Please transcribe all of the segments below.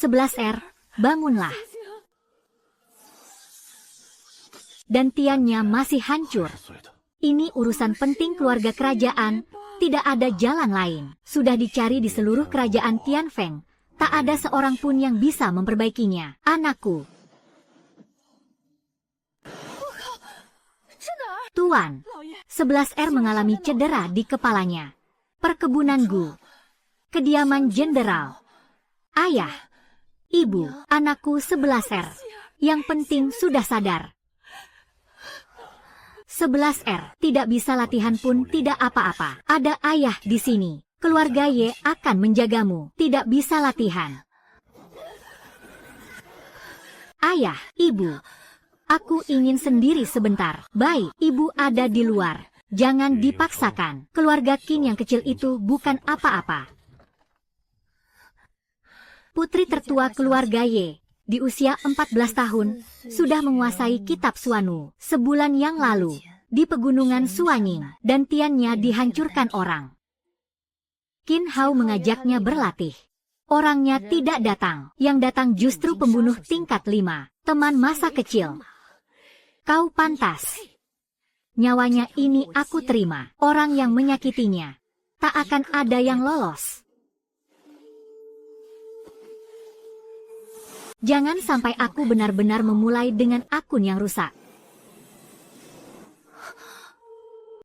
11R, bangunlah. Dantiannya masih hancur. Ini urusan penting keluarga kerajaan, tidak ada jalan lain. Sudah dicari di seluruh kerajaan Tianfeng, tak ada seorang pun yang bisa memperbaikinya. Anakku. Tuan, 11R mengalami cedera di kepalanya. Perkebunan Gu. Kediaman jenderal. Ayah. Ibu, anakku 11R. Yang penting sudah sadar. 11R, tidak bisa latihan pun tidak apa-apa. Ada ayah di sini. Keluarga Ye akan menjagamu. Tidak bisa latihan. Ayah, ibu. Aku ingin sendiri sebentar. Baik, ibu ada di luar. Jangan dipaksakan. Keluarga Qin yang kecil itu bukan apa-apa. Putri tertua keluarga Ye, di usia 14 tahun, sudah menguasai kitab Suanu. Sebulan yang lalu, di pegunungan Suanying, dantiannya dihancurkan orang. Qin Hao mengajaknya berlatih. Orangnya tidak datang. Yang datang justru pembunuh tingkat 5, teman masa kecil. Kau pantas. Nyawanya ini aku terima. Orang yang menyakitinya, tak akan ada yang lolos. Jangan sampai aku benar-benar memulai dengan akun yang rusak.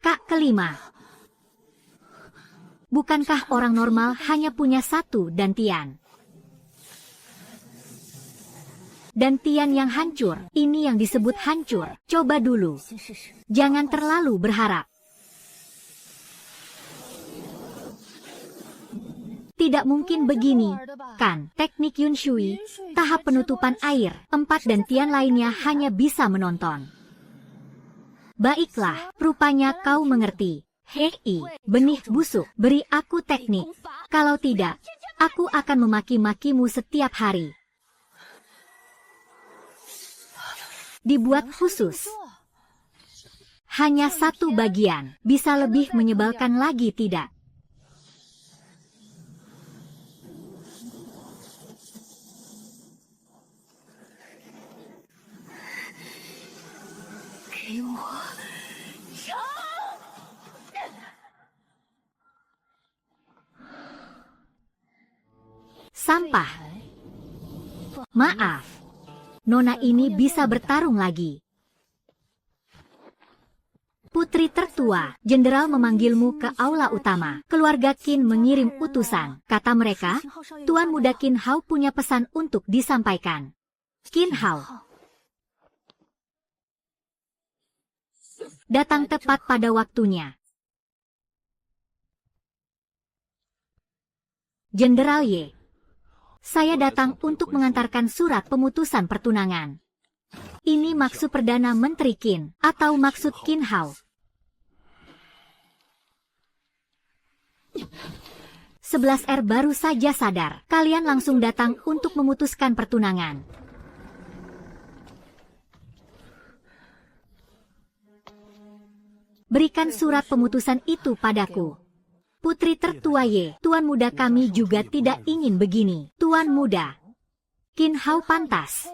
Kak kelima. Bukankah orang normal hanya punya satu dantian? Dantian yang hancur, ini yang disebut hancur. Coba dulu. Jangan terlalu berharap. Tidak mungkin begini, kan? Teknik Yun Shui, tahap penutupan air, 4 dantian lainnya hanya bisa menonton. Baiklah, rupanya kau mengerti. Hei, benih busuk, beri aku teknik. Kalau tidak, aku akan memaki-makimu setiap hari. Dibuat khusus. Hanya satu bagian, bisa lebih menyebalkan lagi tidak? Sampah. Maaf. Nona ini bisa bertarung lagi. Putri tertua, jenderal memanggilmu ke aula utama. Keluarga Qin mengirim utusan. Kata mereka, Tuan Muda Qin Hao punya pesan untuk disampaikan. Qin Hao datang tepat pada waktunya. Jenderal Ye, saya datang untuk mengantarkan surat pemutusan pertunangan. Ini maksud Perdana Menteri Qin, atau maksud Qin Hao. 11R baru saja sadar, kalian langsung datang untuk memutuskan pertunangan. Berikan surat pemutusan itu padaku. Putri tertua Ye, Tuan Muda kami juga tidak ingin begini. Tuan Muda, Qin Hao pantas.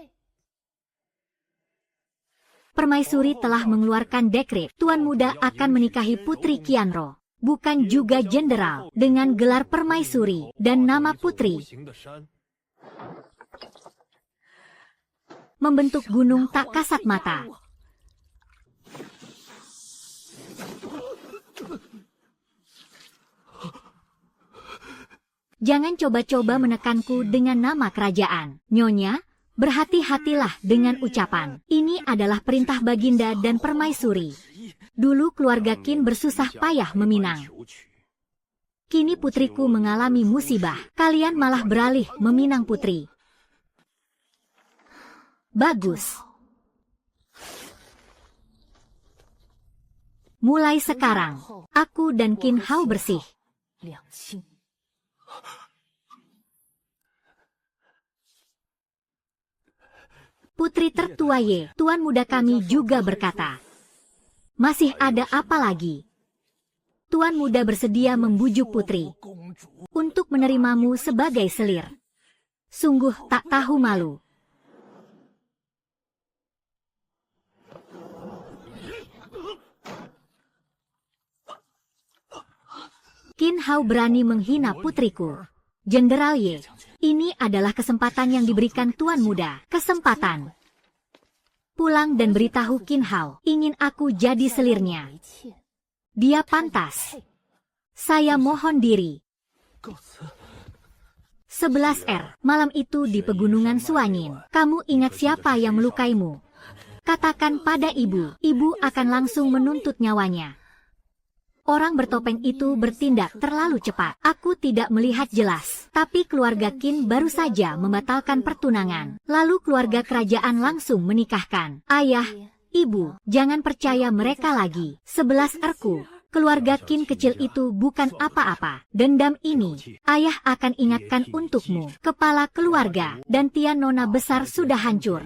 Permaisuri telah mengeluarkan dekret. Tuan Muda akan menikahi Putri Qianro, bukan juga jenderal, dengan gelar permaisuri dan nama putri. Membentuk gunung tak kasat mata. Jangan coba-coba menekanku dengan nama kerajaan. Nyonya, berhati-hatilah dengan ucapan. Ini adalah perintah Baginda dan permaisuri. Dulu keluarga Qin bersusah payah meminang. Kini putriku mengalami musibah. Kalian malah beralih meminang putri. Bagus. Mulai sekarang, aku dan Qin Hao bersih. Putri tertua Ye, Tuan Muda kami juga berkata, masih ada apa lagi? Tuan Muda bersedia membujuk putri untuk menerimamu sebagai selir. Sungguh tak tahu malu. Qin Hao berani menghina putriku. Jenderal Ye, ini adalah kesempatan yang diberikan Tuan Muda. Kesempatan. Pulang dan beritahu Qin Hao, ingin aku jadi selirnya. Dia pantas. Saya mohon diri. 11R, malam itu di pegunungan Suanyin. Kamu ingat siapa yang melukaimu? Katakan pada ibu, ibu akan langsung menuntut nyawanya. Orang bertopeng itu bertindak terlalu cepat. Aku tidak melihat jelas. Tapi keluarga Qin baru saja membatalkan pertunangan. Lalu keluarga kerajaan langsung menikahkan. Ayah, ibu, jangan percaya mereka lagi. 11R-ku. Keluarga Qin kecil itu bukan apa-apa. Dendam ini, ayah akan ingatkan untukmu. Kepala keluarga dan Tian Nona besar sudah hancur.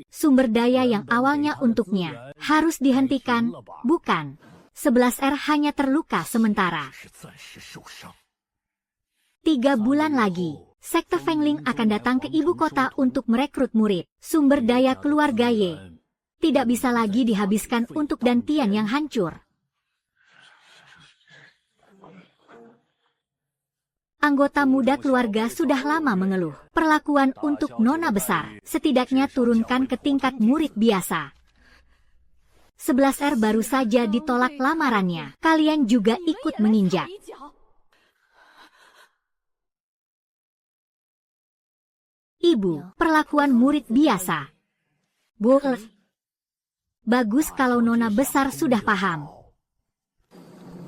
Sumber daya yang awalnya untuknya harus dihentikan, bukan? 11R hanya terluka sementara. 3 bulan lagi, Sekte Fengling akan datang ke ibu kota untuk merekrut murid. Sumber daya keluarga Ye tidak bisa lagi dihabiskan untuk Dantian yang hancur. Anggota muda keluarga sudah lama mengeluh. Perlakuan untuk nona besar, setidaknya turunkan ke tingkat murid biasa. 11R baru saja ditolak lamarannya. Kalian juga ikut menginjak. Ibu, perlakuan murid biasa. Boleh. Bagus kalau nona besar sudah paham.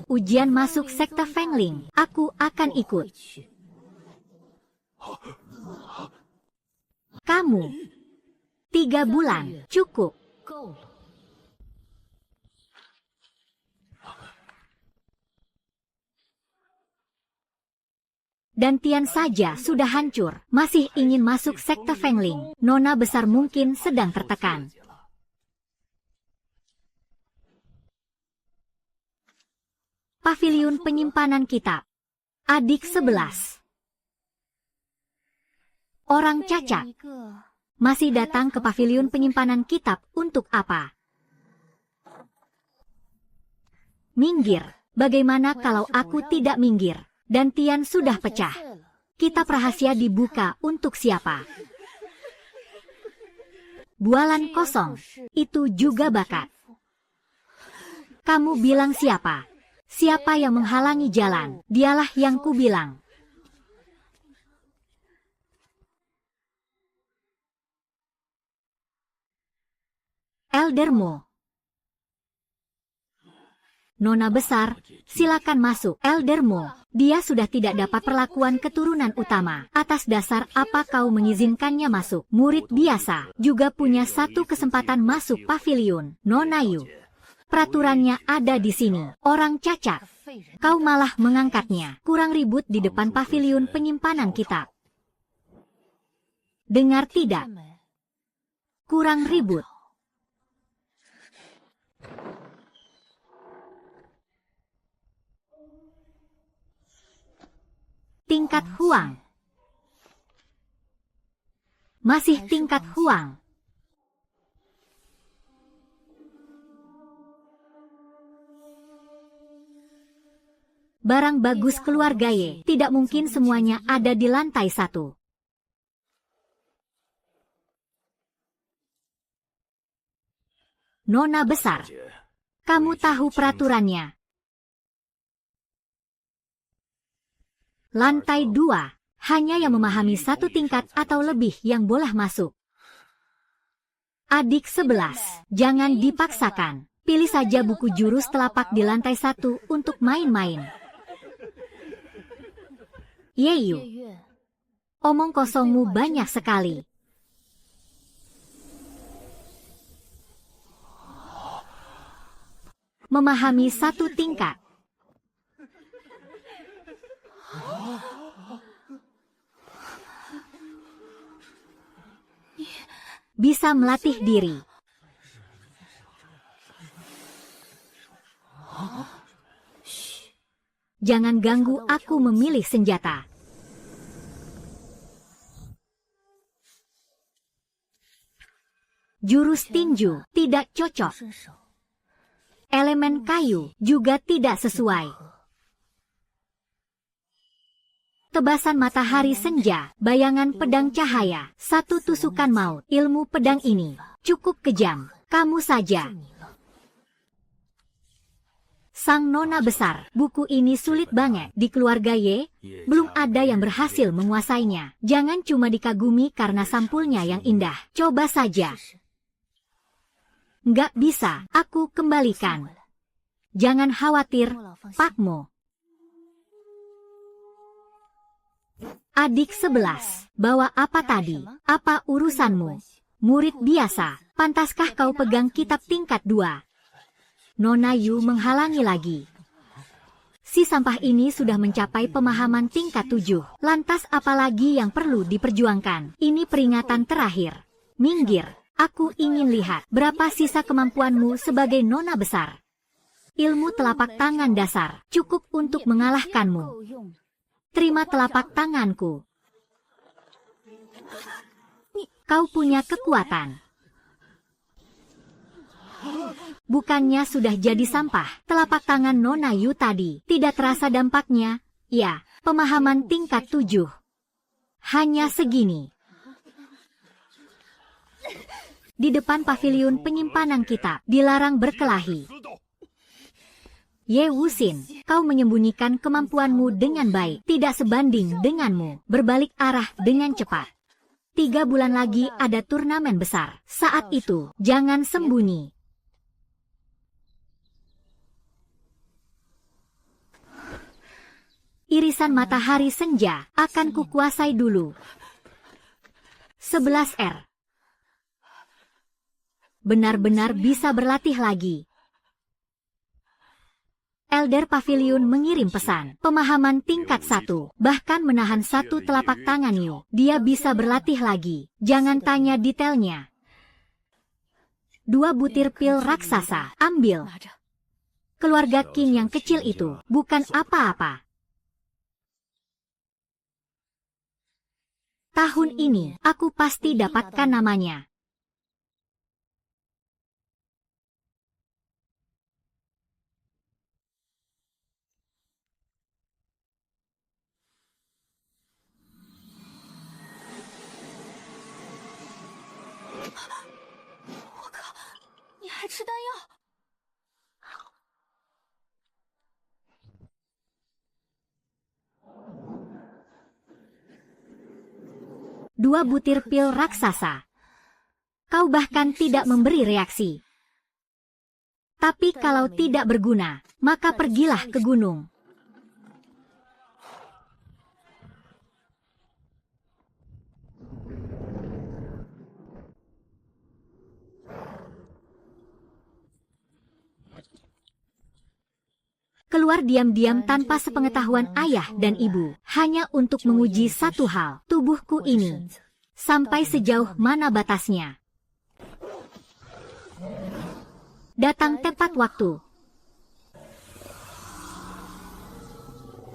Ujian masuk Sekte Fengling. Aku akan ikut. Kamu. 3 bulan, cukup. Dantian saja sudah hancur, masih ingin masuk Sekte Fengling. Nona besar mungkin sedang tertekan. Paviliun penyimpanan kitab. Adik 11. Orang cacat. Masih datang ke paviliun penyimpanan kitab untuk apa? Minggir. Bagaimana kalau aku tidak minggir? Dantian sudah pecah. Kitab rahasia dibuka untuk siapa? Bualan kosong. Itu juga bakat. Kamu bilang siapa? Siapa yang menghalangi jalan? Dialah yang ku bilang. Eldermo. Nona besar, silakan masuk. Eldermo, dia sudah tidak dapat perlakuan keturunan utama. Atas dasar apa kau mengizinkannya masuk? Murid biasa juga punya satu kesempatan masuk paviliun. Nona Yu. Peraturannya ada di sini. Orang cacat. Kau malah mengangkatnya. Kurang ribut di depan paviliun penyimpanan kitab. Dengar tidak? Kurang ribut. Tingkat Huang. Masih tingkat Huang. Barang bagus keluarga Ye, tidak mungkin semuanya ada di lantai 1. Nona besar, kamu tahu peraturannya. Lantai 2, hanya yang memahami 1 tingkat atau lebih yang boleh masuk. Adik 11, jangan dipaksakan. Pilih saja buku jurus telapak di lantai 1 untuk main-main. Yeyu, omong kosongmu banyak sekali. Memahami 1 tingkat. Bisa melatih diri. Jangan ganggu aku memilih senjata. Jurus tinju tidak cocok. Elemen kayu juga tidak sesuai. Tebasan matahari senja, bayangan pedang cahaya, satu tusukan maut. Ilmu pedang ini cukup kejam. Kamu saja. Sang Nona besar, buku ini sulit banget. Di keluarga Ye, belum ada yang berhasil menguasainya. Jangan cuma dikagumi karena sampulnya yang indah. Coba saja. Nggak bisa, aku kembalikan. Jangan khawatir, Pak Mo. Adik 11, bawa apa tadi? Apa urusanmu? Murid biasa, pantaskah kau pegang kitab tingkat 2? Nona Yu menghalangi lagi. Si sampah ini sudah mencapai pemahaman tingkat 7. Lantas apalagi yang perlu diperjuangkan? Ini peringatan terakhir. Minggir, aku ingin lihat berapa sisa kemampuanmu sebagai nona besar. Ilmu telapak tangan dasar cukup untuk mengalahkanmu. Terima telapak tanganku. Kau punya kekuatan. Bukannya sudah jadi sampah, telapak tangan Nona Yu tadi. Tidak terasa dampaknya. Ya, pemahaman tingkat 7. Hanya segini. Di depan paviliun penyimpanan kitab, dilarang berkelahi. Ye Wuxin, kau menyembunyikan kemampuanmu dengan baik. Tidak sebanding denganmu. Berbalik arah dengan cepat. 3 bulan lagi ada turnamen besar. Saat itu, jangan sembunyi. Irisan matahari senja akan kukuasai dulu. 11R. Benar-benar bisa berlatih lagi. Elder Pavilion mengirim pesan. Pemahaman tingkat 1. Bahkan menahan satu telapak tangan Yu. Dia bisa berlatih lagi. Jangan tanya detailnya. 2 butir pil raksasa. Ambil. Keluarga Qin yang kecil itu bukan apa-apa. Tahun ini, aku pasti dapatkan namanya. Dua butir pil raksasa. Kau bahkan tidak memberi reaksi. Tapi kalau tidak berguna, maka pergilah ke gunung. Keluar diam-diam tanpa sepengetahuan ayah dan ibu, hanya untuk menguji satu hal, tubuhku ini. Sampai sejauh mana batasnya? Datang tepat waktu.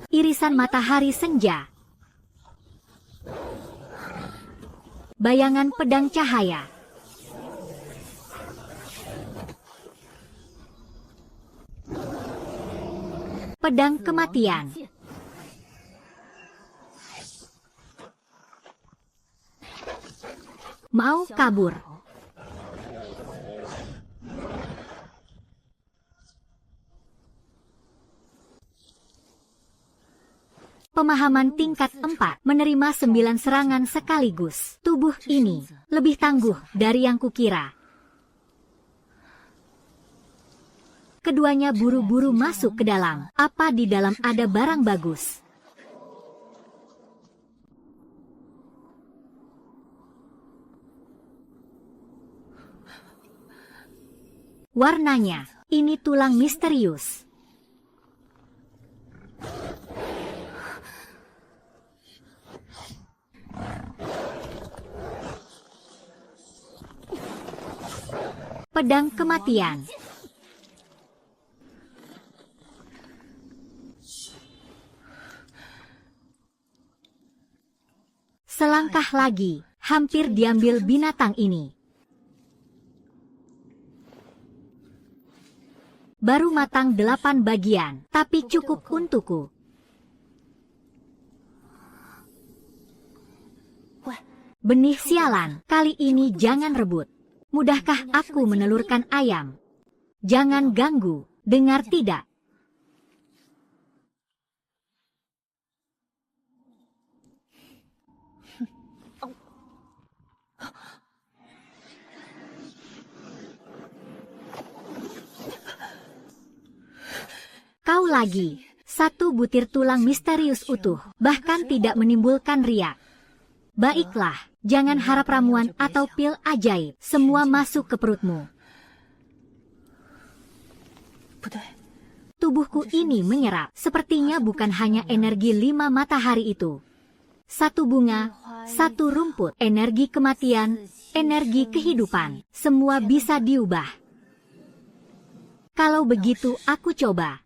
Irisan matahari senja. Bayangan pedang cahaya. Pedang kematian. Mau kabur. Pemahaman tingkat 4 menerima 9 serangan sekaligus. Tubuh ini lebih tangguh dari yang kukira. Keduanya buru-buru masuk ke dalam. Apa di dalam ada barang bagus? Warnanya, ini tulang misterius. Pedang kematian. Selangkah lagi, hampir diambil binatang ini. Baru matang 8 bagian, tapi cukup untukku. Benih sialan, kali ini jangan rebut. Mudahkah aku menelurkan ayam? Jangan ganggu, dengar tidak? Kau lagi, satu butir tulang misterius utuh, bahkan tidak menimbulkan riak. Baiklah, jangan harap ramuan atau pil ajaib, semua masuk ke perutmu. Tubuhku ini menyerap, sepertinya bukan hanya energi 5 matahari itu. Satu bunga, satu rumput, energi kematian, energi kehidupan, semua bisa diubah. Kalau begitu aku coba.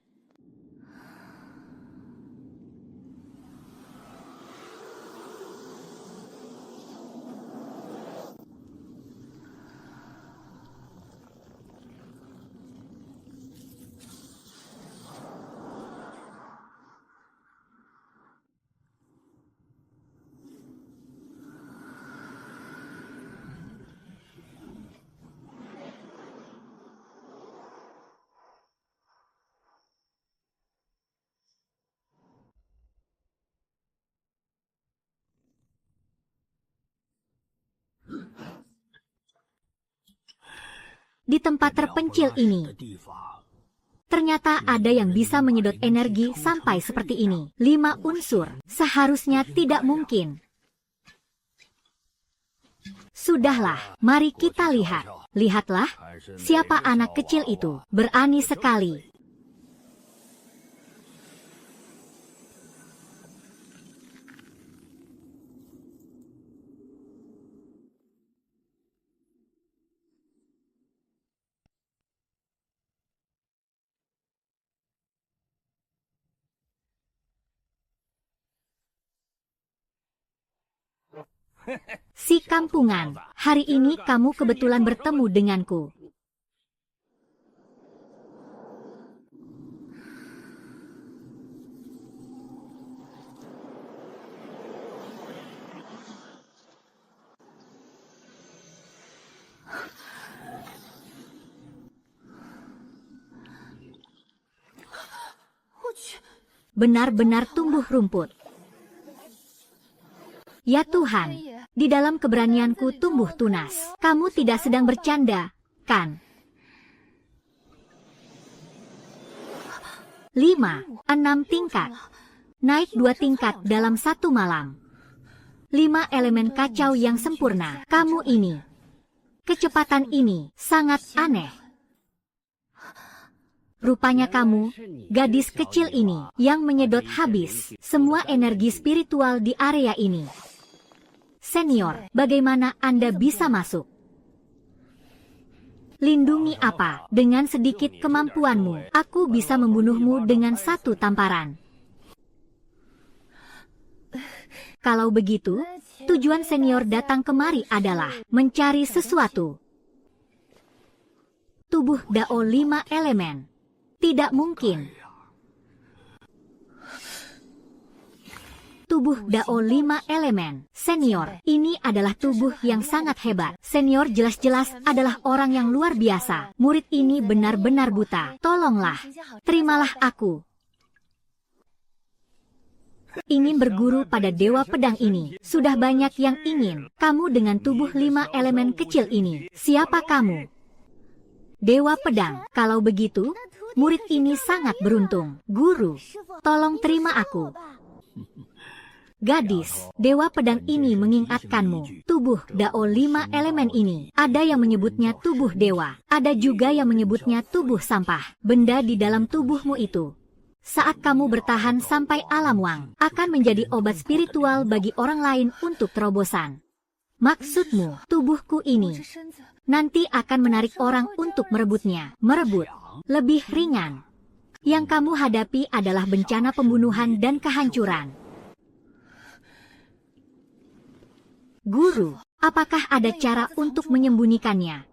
Di tempat terpencil ini, ternyata ada yang bisa menyedot energi sampai seperti ini. 5 unsur, seharusnya tidak mungkin. Sudahlah, mari kita lihat. Lihatlah, siapa anak kecil itu, berani sekali. Si kampungan, hari ini kamu kebetulan bertemu denganku. Benar-benar tumbuh rumput. Ya Tuhan, di dalam keberanianku tumbuh tunas. Kamu tidak sedang bercanda, kan? 5, 6 tingkat. Naik 2 tingkat dalam 1 malam. 5 elemen kacau yang sempurna. Kamu ini. Kecepatan ini sangat aneh. Rupanya kamu, gadis kecil ini, yang menyedot habis semua energi spiritual di area ini. Senior, bagaimana Anda bisa masuk? Lindungi apa? Dengan sedikit kemampuanmu, aku bisa membunuhmu dengan 1 tamparan. Kalau begitu, tujuan senior datang kemari adalah mencari sesuatu. Tubuh Dao 5 elemen. Tidak mungkin. Tubuh Dao 5 elemen. Senior, ini adalah tubuh yang sangat hebat. Senior jelas-jelas adalah orang yang luar biasa. Murid ini benar-benar buta. Tolonglah, terimalah aku. Ingin berguru pada Dewa Pedang ini. Sudah banyak yang ingin. Kamu dengan tubuh 5 elemen kecil ini. Siapa kamu? Dewa Pedang. Kalau begitu, murid ini sangat beruntung. Guru, tolong terima aku. Gadis, Dewa Pedang ini mengingatkanmu. Tubuh Dao 5 elemen ini. Ada yang menyebutnya tubuh dewa. Ada juga yang menyebutnya tubuh sampah. Benda di dalam tubuhmu itu, saat kamu bertahan sampai alam Wang, akan menjadi obat spiritual bagi orang lain untuk terobosan. Maksudmu, tubuhku ini nanti akan menarik orang untuk merebutnya. Merebut lebih ringan. Yang kamu hadapi adalah bencana pembunuhan dan kehancuran. Guru, apakah ada cara untuk menyembunyikannya?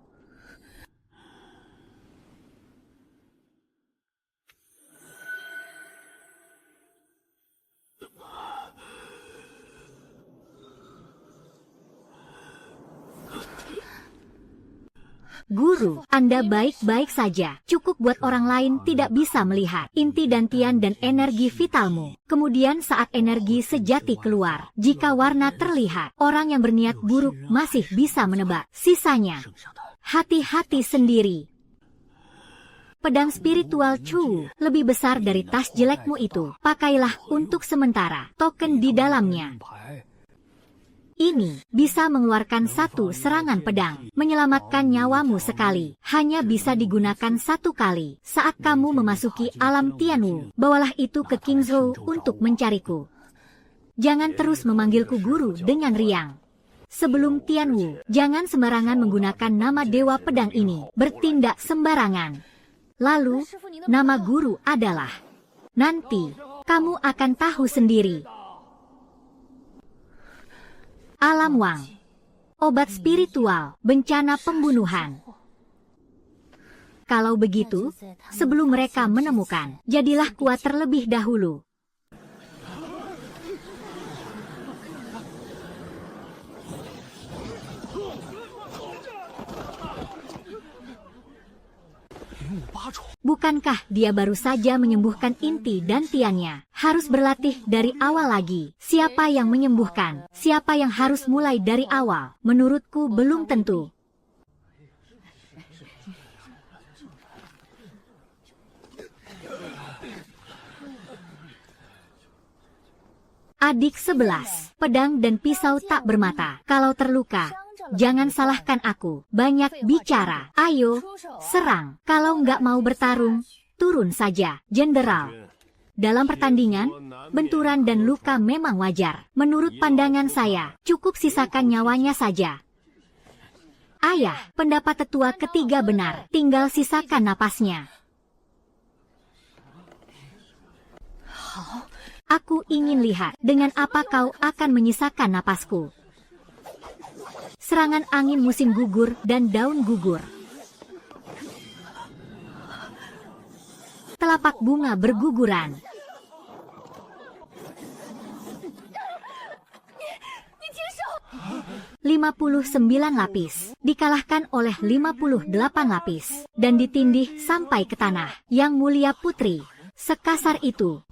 Guru, Anda baik-baik saja. Cukup buat orang lain tidak bisa melihat inti dantian dan energi vitalmu. Kemudian saat energi sejati keluar, jika warna terlihat, orang yang berniat buruk masih bisa menebak. Sisanya, hati-hati sendiri. Pedang spiritual Chu lebih besar dari tas jelekmu itu. Pakailah untuk sementara. Token di dalamnya. Ini bisa mengeluarkan satu serangan pedang, menyelamatkan nyawamu sekali. Hanya bisa digunakan satu kali. Saat kamu memasuki alam Tianwu, bawalah itu ke Qingzhou untuk mencariku. Jangan terus memanggilku guru dengan riang. Sebelum Tianwu, jangan sembarangan menggunakan nama dewa pedang ini. Bertindak sembarangan. Lalu, nama guru adalah... Nanti, kamu akan tahu sendiri. Alam Wang. Obat spiritual, bencana pembunuhan. Kalau begitu, sebelum mereka menemukan, jadilah kuat terlebih dahulu. Bukankah dia baru saja menyembuhkan inti dantiannya? Harus berlatih dari awal lagi. Siapa yang menyembuhkan? Siapa yang harus mulai dari awal? Menurutku belum tentu. Adik 11, pedang dan pisau tak bermata. Kalau terluka, jangan salahkan aku. Banyak bicara. Ayo, serang. Kalau nggak mau bertarung, turun saja, Jenderal. Dalam pertandingan, benturan dan luka memang wajar. Menurut pandangan saya, cukup sisakan nyawanya saja. Ayah, pendapat tetua ketiga benar. Tinggal sisakan napasnya. Aku ingin lihat dengan apa kau akan menyisakan napasku. Serangan angin musim gugur dan daun gugur. Telapak bunga berguguran. "59 lapis dikalahkan oleh 58 lapis dan ditindih sampai ke tanah. Yang mulia putri, sekasar itu.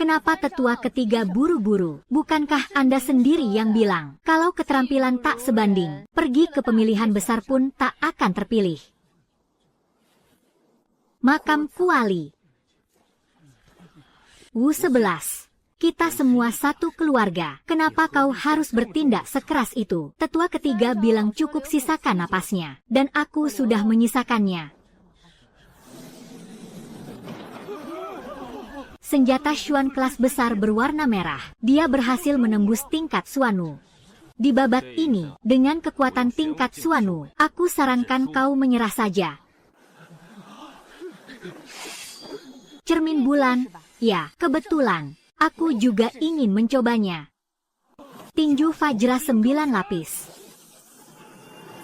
Kenapa tetua ketiga buru-buru? Bukankah Anda sendiri yang bilang, kalau keterampilan tak sebanding, pergi ke pemilihan besar pun tak akan terpilih? Makam Kuali. Wu 11. Kita semua satu keluarga. Kenapa kau harus bertindak sekeras itu? Tetua ketiga bilang cukup sisakan napasnya, dan aku sudah menyisakannya. Senjata Xuan kelas besar berwarna merah. Dia berhasil menembus tingkat Suanu. Di babak ini, dengan kekuatan tingkat Suanu, aku sarankan kau menyerah saja. Cermin bulan, ya, kebetulan. Aku juga ingin mencobanya. Tinju Fajra 9 lapis.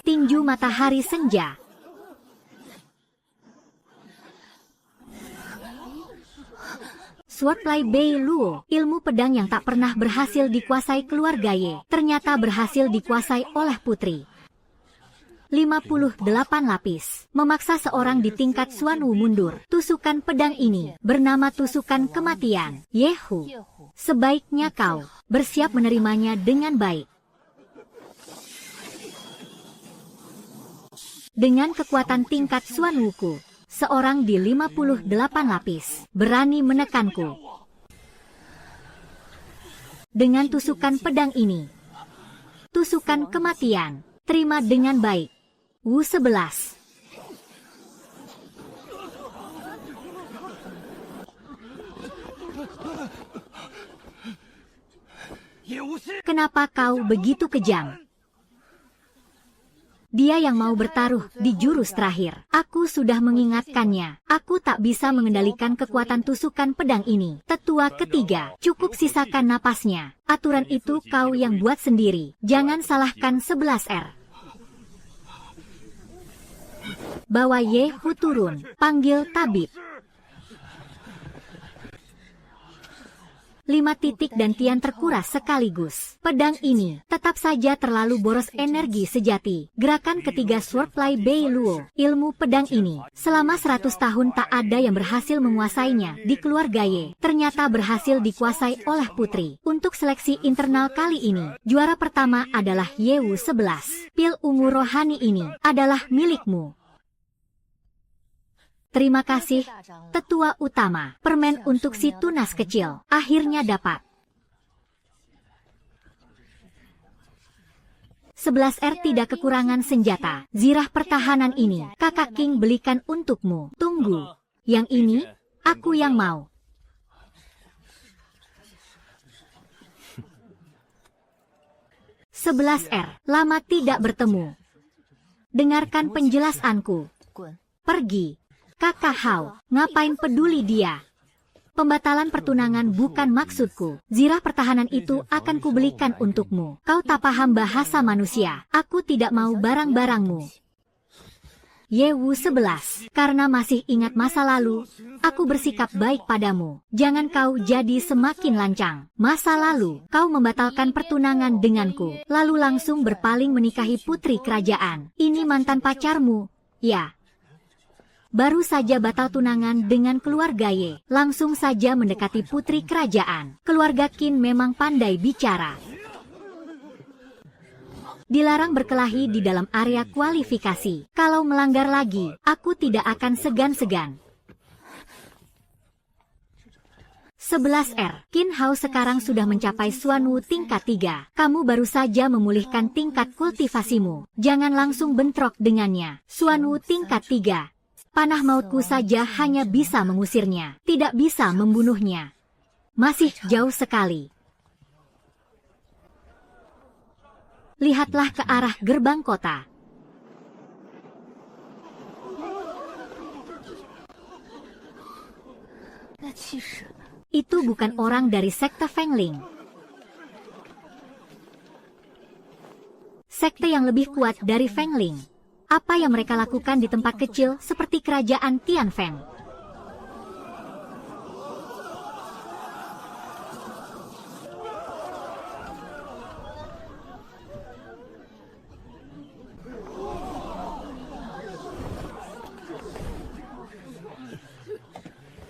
Tinju matahari senja. Swordplay Bei Luo, ilmu pedang yang tak pernah berhasil dikuasai keluarga Ye, ternyata berhasil dikuasai oleh putri. 58 lapis, memaksa seorang di tingkat Suanwu mundur. Tusukan pedang ini bernama tusukan kematian. Yehu, sebaiknya kau bersiap menerimanya dengan baik. Dengan kekuatan tingkat Suanwuku, seorang di 58 lapis berani menekanku. Dengan tusukan pedang ini, tusukan kematian, terima dengan baik. Wu 11. Kenapa kau begitu kejam? Dia yang mau bertaruh di jurus terakhir. Aku sudah mengingatkannya. Aku tak bisa mengendalikan kekuatan tusukan pedang ini. Tetua ketiga, cukup sisakan napasnya. Aturan itu kau yang buat sendiri. Jangan salahkan 11R. Bawa Yehu turun. Panggil tabib. 5 titik dan Tian terkuras sekaligus. Pedang ini tetap saja terlalu boros energi sejati. Gerakan ketiga Swordfly Bei Luo. Ilmu pedang ini selama 100 tahun tak ada yang berhasil menguasainya di keluarga Ye. Ternyata berhasil dikuasai oleh putri. Untuk seleksi internal kali ini, juara pertama adalah Yewu 11. Pil ungu rohani ini adalah milikmu. Terima kasih, tetua utama. Permen untuk si tunas kecil akhirnya dapat. 11R tidak kekurangan senjata. Zirah pertahanan ini kakak King belikan untukmu. Tunggu, yang ini aku yang mau. "11R, lama tidak bertemu. Dengarkan penjelasanku. Pergi. Kakak Hao, ngapain peduli dia? Pembatalan pertunangan bukan maksudku. Zirah pertahanan itu akan kubelikan untukmu. Kau tak paham bahasa manusia. Aku tidak mau barang-barangmu." Yewu 11, karena masih ingat masa lalu, aku bersikap baik padamu. Jangan kau jadi semakin lancang. Masa lalu, kau membatalkan pertunangan denganku, lalu langsung berpaling menikahi putri kerajaan. Ini mantan pacarmu, ya? Baru saja batal tunangan dengan keluarga Ye, langsung saja mendekati putri kerajaan. Keluarga Qin memang pandai bicara. Dilarang berkelahi di dalam area kualifikasi. Kalau melanggar lagi, aku tidak akan segan-segan. 11R, Qin Hao sekarang sudah mencapai Xuanwu tingkat 3. Kamu baru saja memulihkan tingkat kultivasimu. Jangan langsung bentrok dengannya. Xuanwu tingkat 3. Panah mautku saja hanya bisa mengusirnya, tidak bisa membunuhnya. Masih jauh sekali. Lihatlah ke arah gerbang kota. Itu bukan orang dari sekte Fengling. Sekte yang lebih kuat dari Fengling. Apa yang mereka lakukan di tempat kecil seperti kerajaan Tianfeng?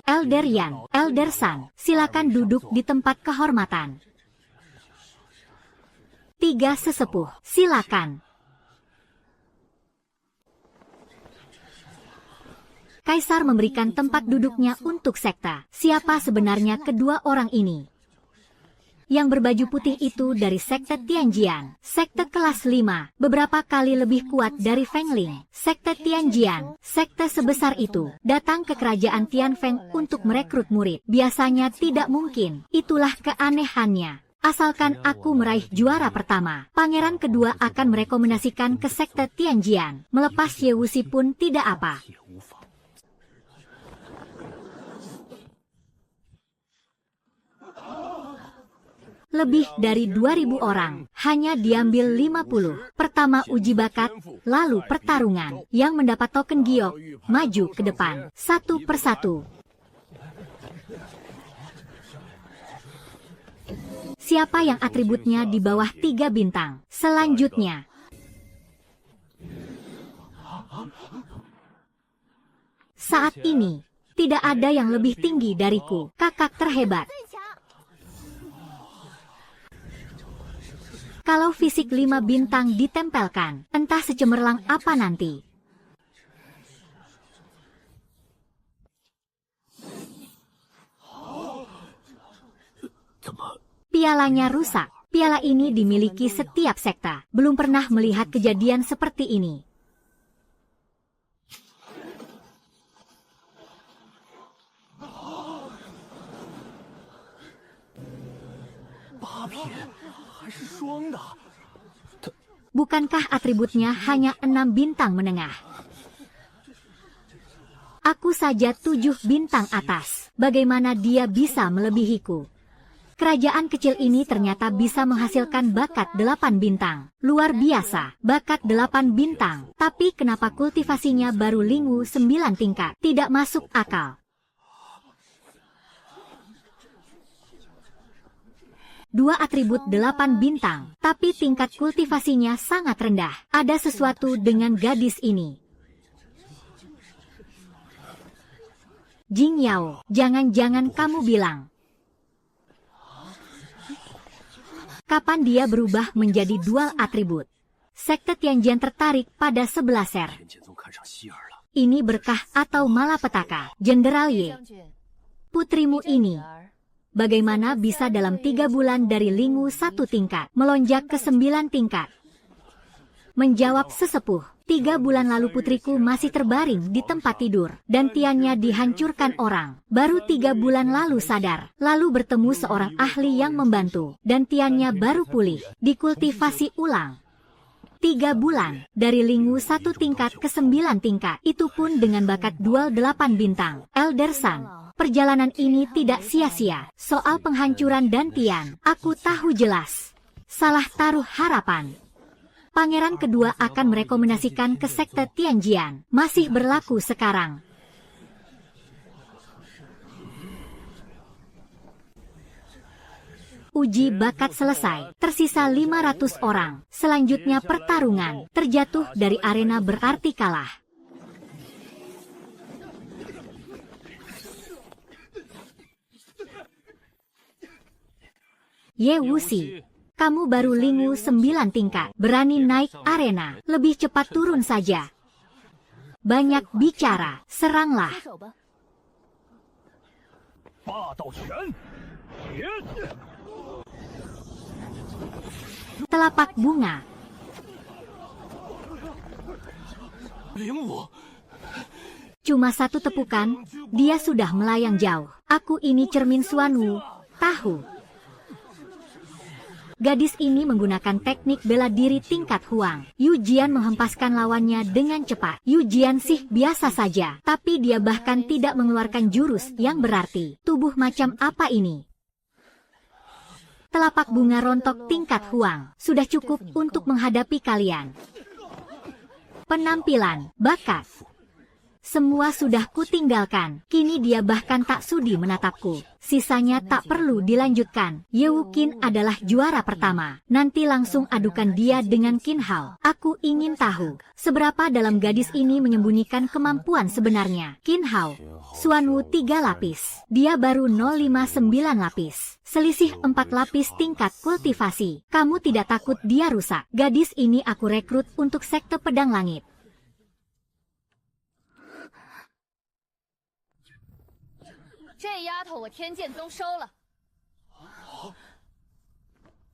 Elder Yan, Elder San, silakan duduk di tempat kehormatan. 3 sesepuh, silakan. Kaisar memberikan tempat duduknya untuk sekta. Siapa sebenarnya kedua orang ini? Yang berbaju putih itu dari sekte Tianjian. Sekte kelas 5, beberapa kali lebih kuat dari Fengling. Sekte Tianjian, sekte sebesar itu, datang ke kerajaan Tianfeng untuk merekrut murid. Biasanya tidak mungkin. Itulah keanehannya. Asalkan aku meraih juara pertama, pangeran kedua akan merekomendasikan ke sekte Tianjian. Melepas Yewusi pun tidak apa. Lebih dari 2.000 orang, hanya diambil 50. Pertama uji bakat, lalu pertarungan. Yang mendapat token giok, maju ke depan, satu persatu. Siapa yang atributnya di bawah 3 bintang? Selanjutnya. Saat ini, tidak ada yang lebih tinggi dariku, kakak terhebat. Kalau fisik 5 bintang ditempelkan, entah secemerlang apa nanti. Pialanya rusak. Piala ini dimiliki setiap sekta. Belum pernah melihat kejadian seperti ini. Bukankah atributnya hanya 6 bintang menengah? Aku saja 7 bintang atas. Bagaimana dia bisa melebihiku? Kerajaan kecil ini ternyata bisa menghasilkan bakat 8 bintang. Luar biasa, bakat 8 bintang. Tapi kenapa kultivasinya baru Lingwu 9 tingkat? Tidak masuk akal. 2 atribut 8 bintang, tapi tingkat kultivasinya sangat rendah. Ada sesuatu dengan gadis ini. Jing Yao, jangan-jangan kamu bilang. Kapan dia berubah menjadi dual atribut? Sekte Tianjian tertarik pada sebelah ser. Ini berkah atau malapetaka, Jenderal Ye. Putrimu ini, bagaimana bisa dalam 3 bulan dari Lingu 1 tingkat, melonjak ke 9 tingkat? Menjawab sesepuh, 3 bulan lalu putriku masih terbaring di tempat tidur, dan tiannya dihancurkan orang. Baru 3 bulan lalu sadar, lalu bertemu seorang ahli yang membantu, dan tiannya baru pulih, dikultivasi ulang. 3 bulan, dari Lingu 1 tingkat ke 9 tingkat, itu pun dengan bakat dual 8 bintang. Elder Sun, perjalanan ini tidak sia-sia. Soal penghancuran dan tian, aku tahu jelas. Salah taruh harapan. Pangeran kedua akan merekomendasikan ke sekte Tianjian. Masih berlaku sekarang. Uji bakat selesai. Tersisa 500 orang. Selanjutnya pertarungan. Terjatuh dari arena berarti kalah. Ye Wuxi, kamu baru Lingu 9 tingkat, berani naik arena, lebih cepat turun saja. Banyak bicara, seranglah. Telapak bunga. Cuma 1 tepukan, dia sudah melayang jauh. Aku ini cermin Xuanwu, tahu. Gadis ini menggunakan teknik bela diri tingkat Huang. Yu Jian menghempaskan lawannya dengan cepat. Yu Jian sih biasa saja, tapi dia bahkan tidak mengeluarkan jurus yang berarti. Tubuh macam apa ini? Telapak bunga rontok tingkat Huang sudah cukup untuk menghadapi kalian. Penampilan, bakat, semua sudah kutinggalkan. Kini dia bahkan tak sudi menatapku. Sisanya tak perlu dilanjutkan. Ye Wuqin adalah juara pertama. Nanti langsung adukan dia dengan Qin Hao. Aku ingin tahu, seberapa dalam gadis ini menyembunyikan kemampuan sebenarnya. Qin Hao, Xuanwu 3 lapis. Dia baru 059 lapis. Selisih 4 lapis tingkat kultivasi. Kamu tidak takut dia rusak? Gadis ini aku rekrut untuk sekte pedang langit.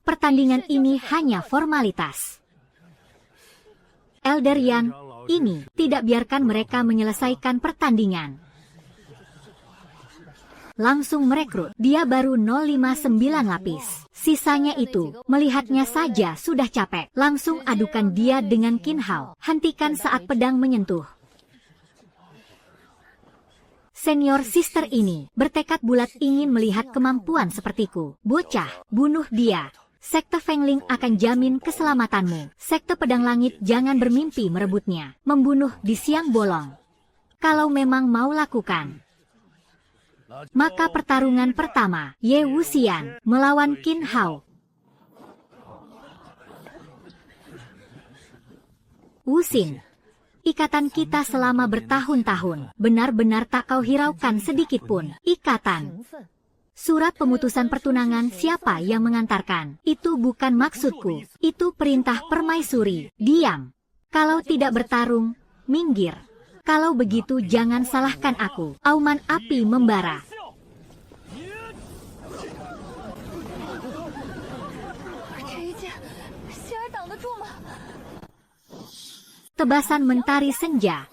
Pertandingan ini hanya formalitas. Elder Yan, ini, tidak biarkan mereka menyelesaikan pertandingan. Langsung merekrut, dia baru 059 lapis. Sisanya itu, melihatnya saja sudah capek. Langsung adukan dia dengan Qin Hao. Hentikan saat pedang menyentuh. Senior sister ini bertekad bulat ingin melihat kemampuan sepertiku. Bocah, bunuh dia. Sekte Fengling akan jamin keselamatanmu. Sekte Pedang Langit jangan bermimpi merebutnya. Membunuh di siang bolong. Kalau memang mau lakukan. Maka pertarungan pertama, Ye Wuxian melawan Qin Hao. Wuxin, ikatan kita selama bertahun-tahun, benar-benar tak kau hiraukan sedikitpun. Ikatan. Surat pemutusan pertunangan siapa yang mengantarkan? Itu bukan maksudku. Itu perintah permaisuri. Diam. Kalau tidak bertarung, minggir. Kalau begitu jangan salahkan aku. Auman api membara. Tebasan mentari senja.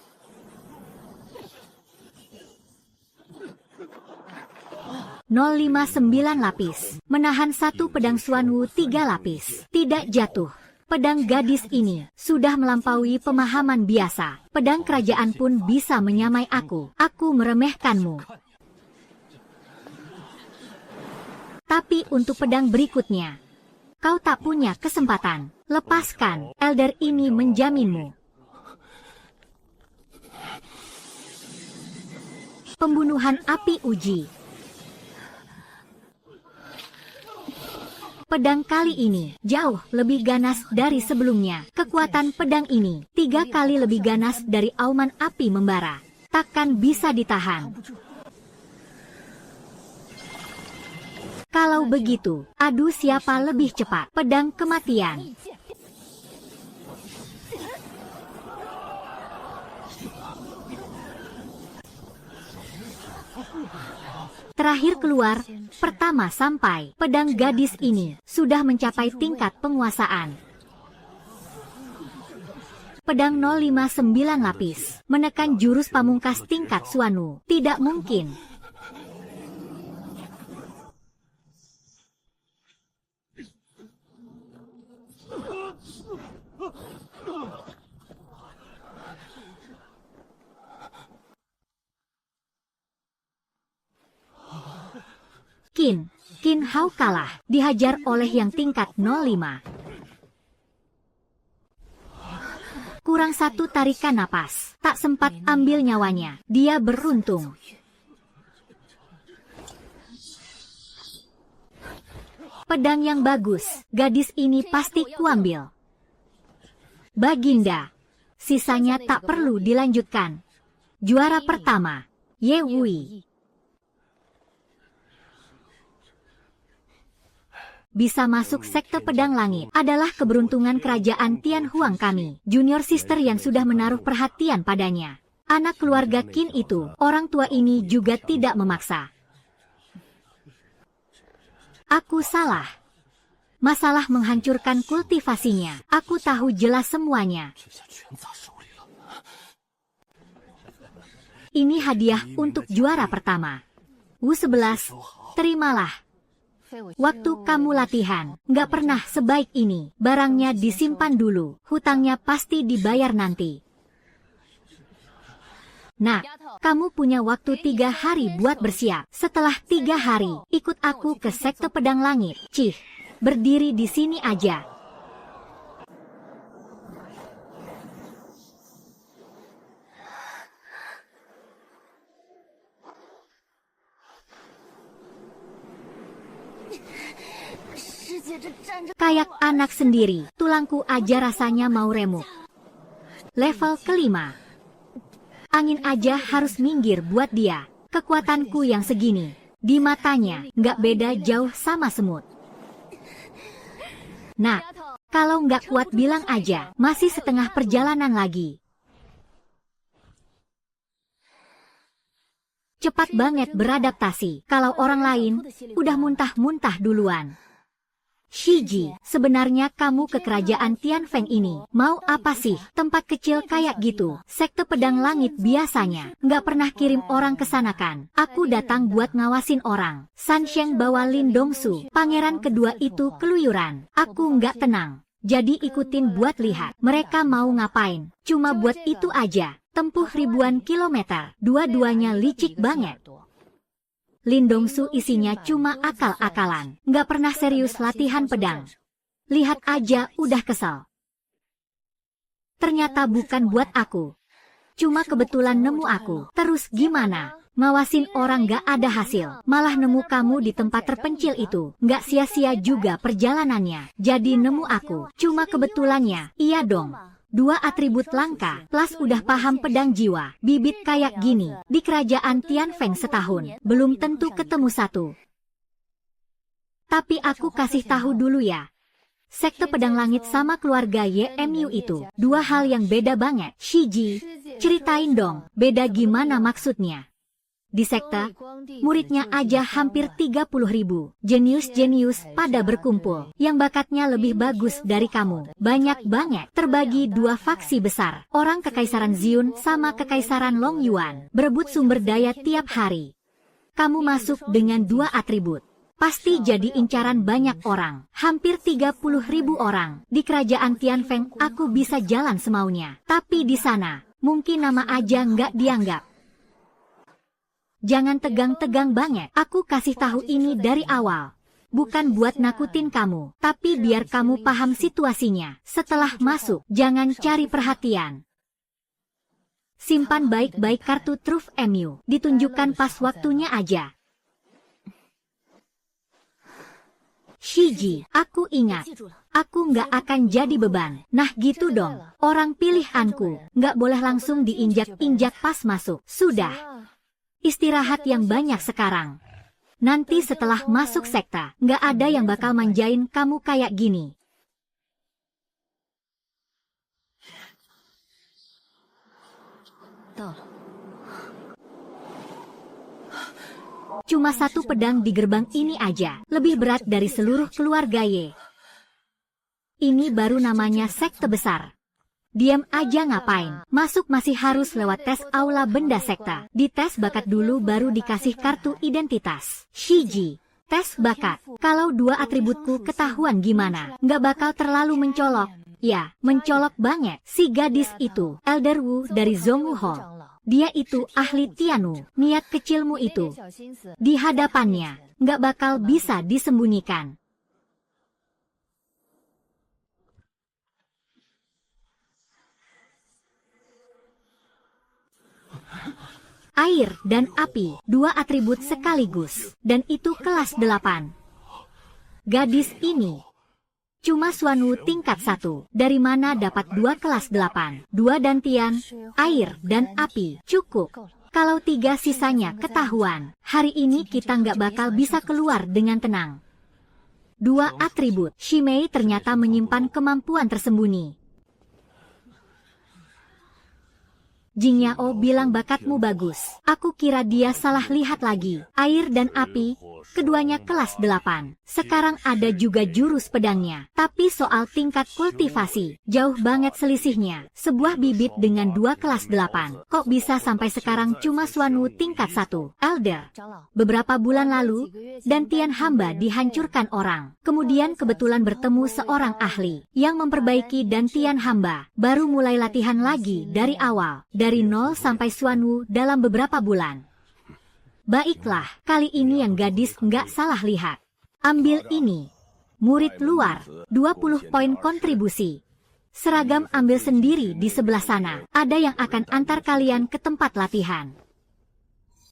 (059 lapis, menahan 1 pedang Xuanwu 3 lapis, tidak jatuh. Pedang gadis ini sudah melampaui pemahaman biasa. Pedang kerajaan pun bisa menyamai aku. Aku meremehkanmu. Tapi untuk pedang berikutnya, kau tak punya kesempatan. Lepaskan, elder ini menjaminmu. Pembunuhan api uji. Pedang kali ini jauh lebih ganas dari sebelumnya. Kekuatan pedang ini 3 kali lebih ganas dari auman api membara. Takkan bisa ditahan. Kalau begitu, adu siapa lebih cepat. Pedang kematian. Terakhir keluar, pertama sampai, pedang gadis ini sudah mencapai tingkat penguasaan. Pedang 059 lapis, menekan jurus pamungkas tingkat Suanu, tidak mungkin. Qin Hao kalah, dihajar oleh yang tingkat 05. Kurang 1 tarikan napas, tak sempat ambil nyawanya, dia beruntung. Pedang yang bagus, gadis ini pasti kuambil. Baginda, sisanya tak perlu dilanjutkan. Juara pertama, Ye Wui. Bisa masuk sekte pedang langit adalah keberuntungan kerajaan Tianhuang kami. Junior sister yang sudah menaruh perhatian padanya. Anak keluarga Qin itu, orang tua ini juga tidak memaksa. Aku salah. Masalah menghancurkan kultivasinya. Aku tahu jelas semuanya. Ini hadiah untuk juara pertama. Wu 11, terimalah. Waktu kamu latihan, nggak pernah sebaik ini. Barangnya disimpan dulu, hutangnya pasti dibayar nanti. Nah, kamu punya waktu 3 hari buat bersiap. Setelah 3 hari, ikut aku ke sekte pedang langit. Cih, berdiri di sini aja. Kayak anak sendiri, tulangku aja rasanya mau remuk. Level kelima. Angin aja harus minggir buat dia. Kekuatanku yang segini, di matanya, nggak beda jauh sama semut. Nah, kalau nggak kuat bilang aja, masih setengah perjalanan lagi. Cepat banget beradaptasi, kalau orang lain, udah muntah-muntah duluan. Shiji, sebenarnya kamu ke kerajaan Tianfeng ini, mau apa sih? Tempat kecil kayak gitu, sekte pedang langit biasanya, nggak pernah kirim orang ke sana kan? Aku datang buat ngawasin orang. San Sheng bawa Lin Dongsu, pangeran kedua itu keluyuran. Aku nggak tenang, jadi ikutin buat lihat, mereka mau ngapain. Cuma buat itu aja, tempuh ribuan kilometer, dua-duanya licik banget. Lin Dongsu isinya cuma akal-akalan, nggak pernah serius latihan pedang. Lihat aja udah kesal. Ternyata bukan buat aku. Cuma kebetulan nemu aku. Terus gimana? Ngawasin orang nggak ada hasil. Malah nemu kamu di tempat terpencil itu. Nggak sia-sia juga perjalanannya. Jadi nemu aku. Cuma kebetulannya, iya dong. 2 atribut langka, plus udah paham pedang jiwa. Bibit kayak gini, di kerajaan Tianfeng setahun, belum tentu ketemu satu. Tapi aku kasih tahu dulu ya. Sekte pedang langit sama keluarga YMU itu, 2 hal yang beda banget. Shiji, ceritain dong, beda gimana maksudnya? Di sekte, muridnya aja hampir 30.000. Jenius-jenius pada berkumpul. Yang bakatnya lebih bagus dari kamu. Banyak banget. Terbagi 2 faksi besar. Orang Kekaisaran Ziyun sama Kekaisaran Long Yuan. Berebut sumber daya tiap hari. Kamu masuk dengan 2 atribut. Pasti jadi incaran banyak orang. Hampir 30.000 orang. Di kerajaan Tianfeng aku bisa jalan semaunya. Tapi di sana, mungkin nama aja nggak dianggap. Jangan tegang-tegang banget. Aku kasih tahu ini dari awal. Bukan buat nakutin kamu, tapi biar kamu paham situasinya. Setelah masuk, jangan cari perhatian. Simpan baik-baik kartu truf MU. Ditunjukkan pas waktunya aja. Shiji, aku ingat. Aku nggak akan jadi beban. Nah gitu dong. Orang pilihanku. Nggak boleh langsung diinjak-injak pas masuk. Sudah. Istirahat yang banyak sekarang. Nanti setelah masuk sekta, nggak ada yang bakal manjain kamu kayak gini. Cuma satu pedang di gerbang ini aja, lebih berat dari seluruh keluarga Ye. Ini baru namanya sekte besar. Diam aja ngapain? Masuk masih harus lewat tes aula benda sekta. Dites bakat dulu baru dikasih kartu identitas. Shiji, tes bakat. Kalau dua atributku ketahuan gimana? Nggak bakal terlalu mencolok. Ya, mencolok banget. Si gadis itu, Elder Wu dari Zhongwu Hall. Dia itu ahli Tianwu. Niat kecilmu itu di hadapannya nggak bakal bisa disembunyikan. Air dan api, dua atribut sekaligus, dan itu kelas 8. Gadis ini cuma Xuanwu tingkat 1. Dari mana dapat dua kelas 8? Dua dantian, air dan api. Cukup. Kalau 3 sisanya ketahuan, hari ini kita nggak bakal bisa keluar dengan tenang. Dua atribut. Shimei ternyata menyimpan kemampuan tersembunyi. Jing Yao bilang bakatmu bagus. Aku kira dia salah lihat lagi. Air dan api, keduanya kelas 8. Sekarang ada juga jurus pedangnya. Tapi soal tingkat kultivasi, jauh banget selisihnya. Sebuah bibit dengan 2 kelas 8. Kok bisa sampai sekarang cuma Xuanwu tingkat 1? Elder. Beberapa bulan lalu, dantian hamba dihancurkan orang. Kemudian kebetulan bertemu seorang ahli yang memperbaiki dantian hamba. Baru mulai latihan lagi dari awal. Dari 0 sampai Xuanwu dalam beberapa bulan. Baiklah, kali ini yang gadis nggak salah lihat. Ambil ini. Murid luar, 20 poin kontribusi. Seragam ambil sendiri di sebelah sana. Ada yang akan antar kalian ke tempat latihan.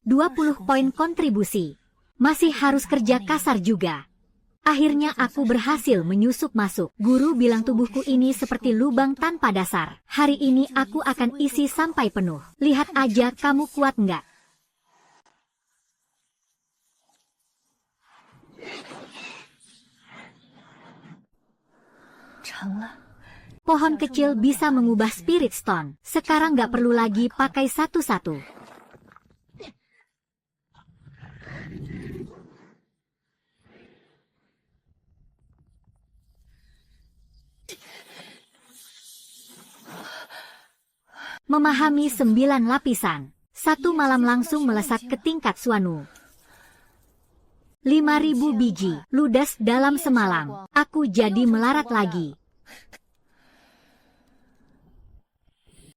20 poin kontribusi. Masih harus kerja kasar juga. Akhirnya aku berhasil menyusup masuk. Guru bilang tubuhku ini seperti lubang tanpa dasar. Hari ini aku akan isi sampai penuh. Lihat aja kamu kuat nggak? Pohon kecil bisa mengubah spirit stone. Sekarang nggak perlu lagi pakai satu-satu. Memahami 9 lapisan. Satu malam langsung melesat ke tingkat Xuanwu. 5.000 biji, ludes dalam semalam. Aku jadi melarat lagi.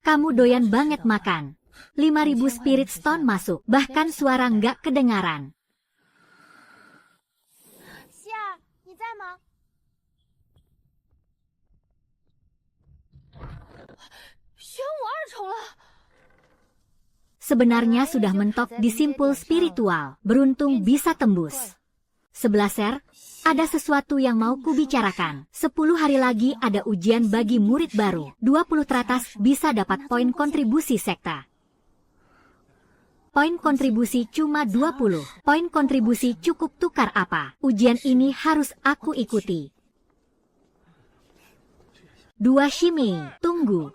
Kamu doyan banget makan. 5.000 spirit stone masuk, bahkan suara nggak kedengaran. Sebenarnya sudah mentok di simpul spiritual, beruntung bisa tembus. 11 Ser, ada sesuatu yang mau kubicarakan. 10 hari lagi ada ujian bagi murid baru. 20 teratas bisa dapat poin kontribusi sekta. Poin kontribusi cuma 20. Poin kontribusi cukup tukar apa? Ujian ini harus aku ikuti. 2 Shimei, tunggu.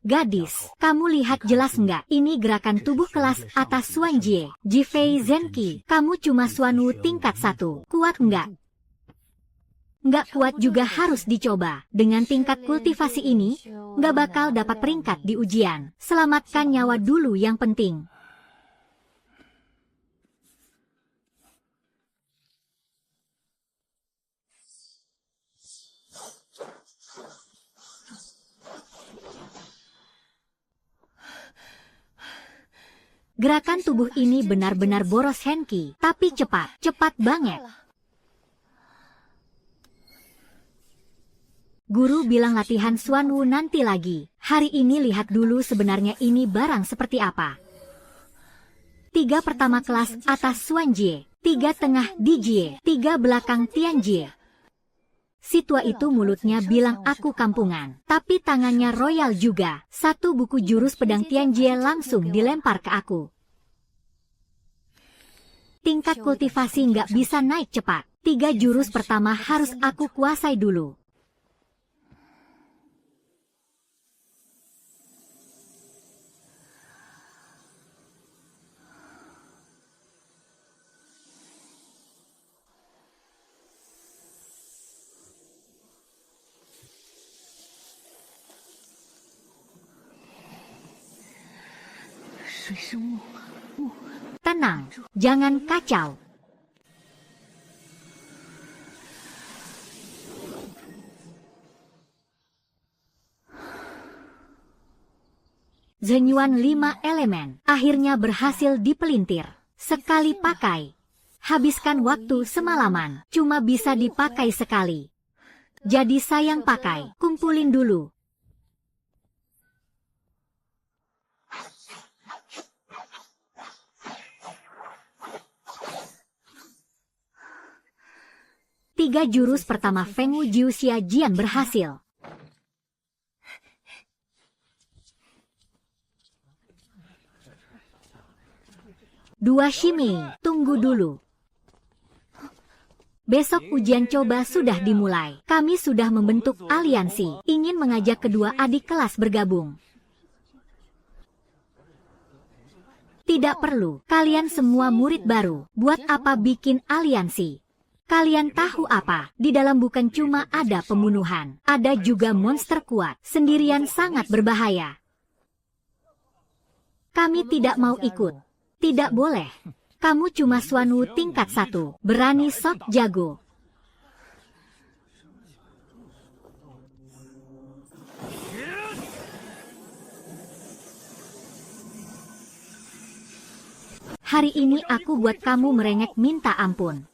Gadis, kamu lihat jelas nggak? Ini gerakan tubuh kelas atas Xuanjie, Jifei Zenki. Kamu cuma Xuanwu tingkat 1. Kuat nggak? Nggak kuat juga harus dicoba. Dengan tingkat kultivasi ini, nggak bakal dapat peringkat di ujian. Selamatkan nyawa dulu yang penting. Gerakan tubuh ini benar-benar boros Henki, tapi cepat banget. Guru bilang latihan Xuanwu nanti lagi. Hari ini lihat dulu sebenarnya ini barang seperti apa. 3 pertama kelas atas Xuanjie, 3 tengah Dijie, 3 belakang Tianjie. Si tua itu mulutnya bilang aku kampungan, tapi tangannya royal juga. 1 buku jurus pedang Tianjie langsung dilempar ke aku. Tingkat kultivasi nggak bisa naik cepat. 3 jurus pertama harus aku kuasai dulu. Tenang, jangan kacau. Zhenyuan 5 elemen akhirnya berhasil dipelintir. Sekali pakai. Habiskan waktu semalaman, cuma bisa dipakai sekali. Jadi sayang pakai, kumpulin dulu. Tiga jurus pertama Fengwu Jiuxia Jian berhasil. Dua Shimi, tunggu dulu. Besok ujian coba sudah dimulai. Kami sudah membentuk aliansi, ingin mengajak kedua adik kelas bergabung. Tidak perlu, kalian semua murid baru, buat apa bikin aliansi? Kalian tahu apa? Di dalam bukan cuma ada pembunuhan, ada juga monster kuat, sendirian sangat berbahaya. Kami tidak mau ikut. Tidak boleh. Kamu cuma Xuanwu tingkat 1, berani sok jago. Hari ini aku buat kamu merengek minta ampun.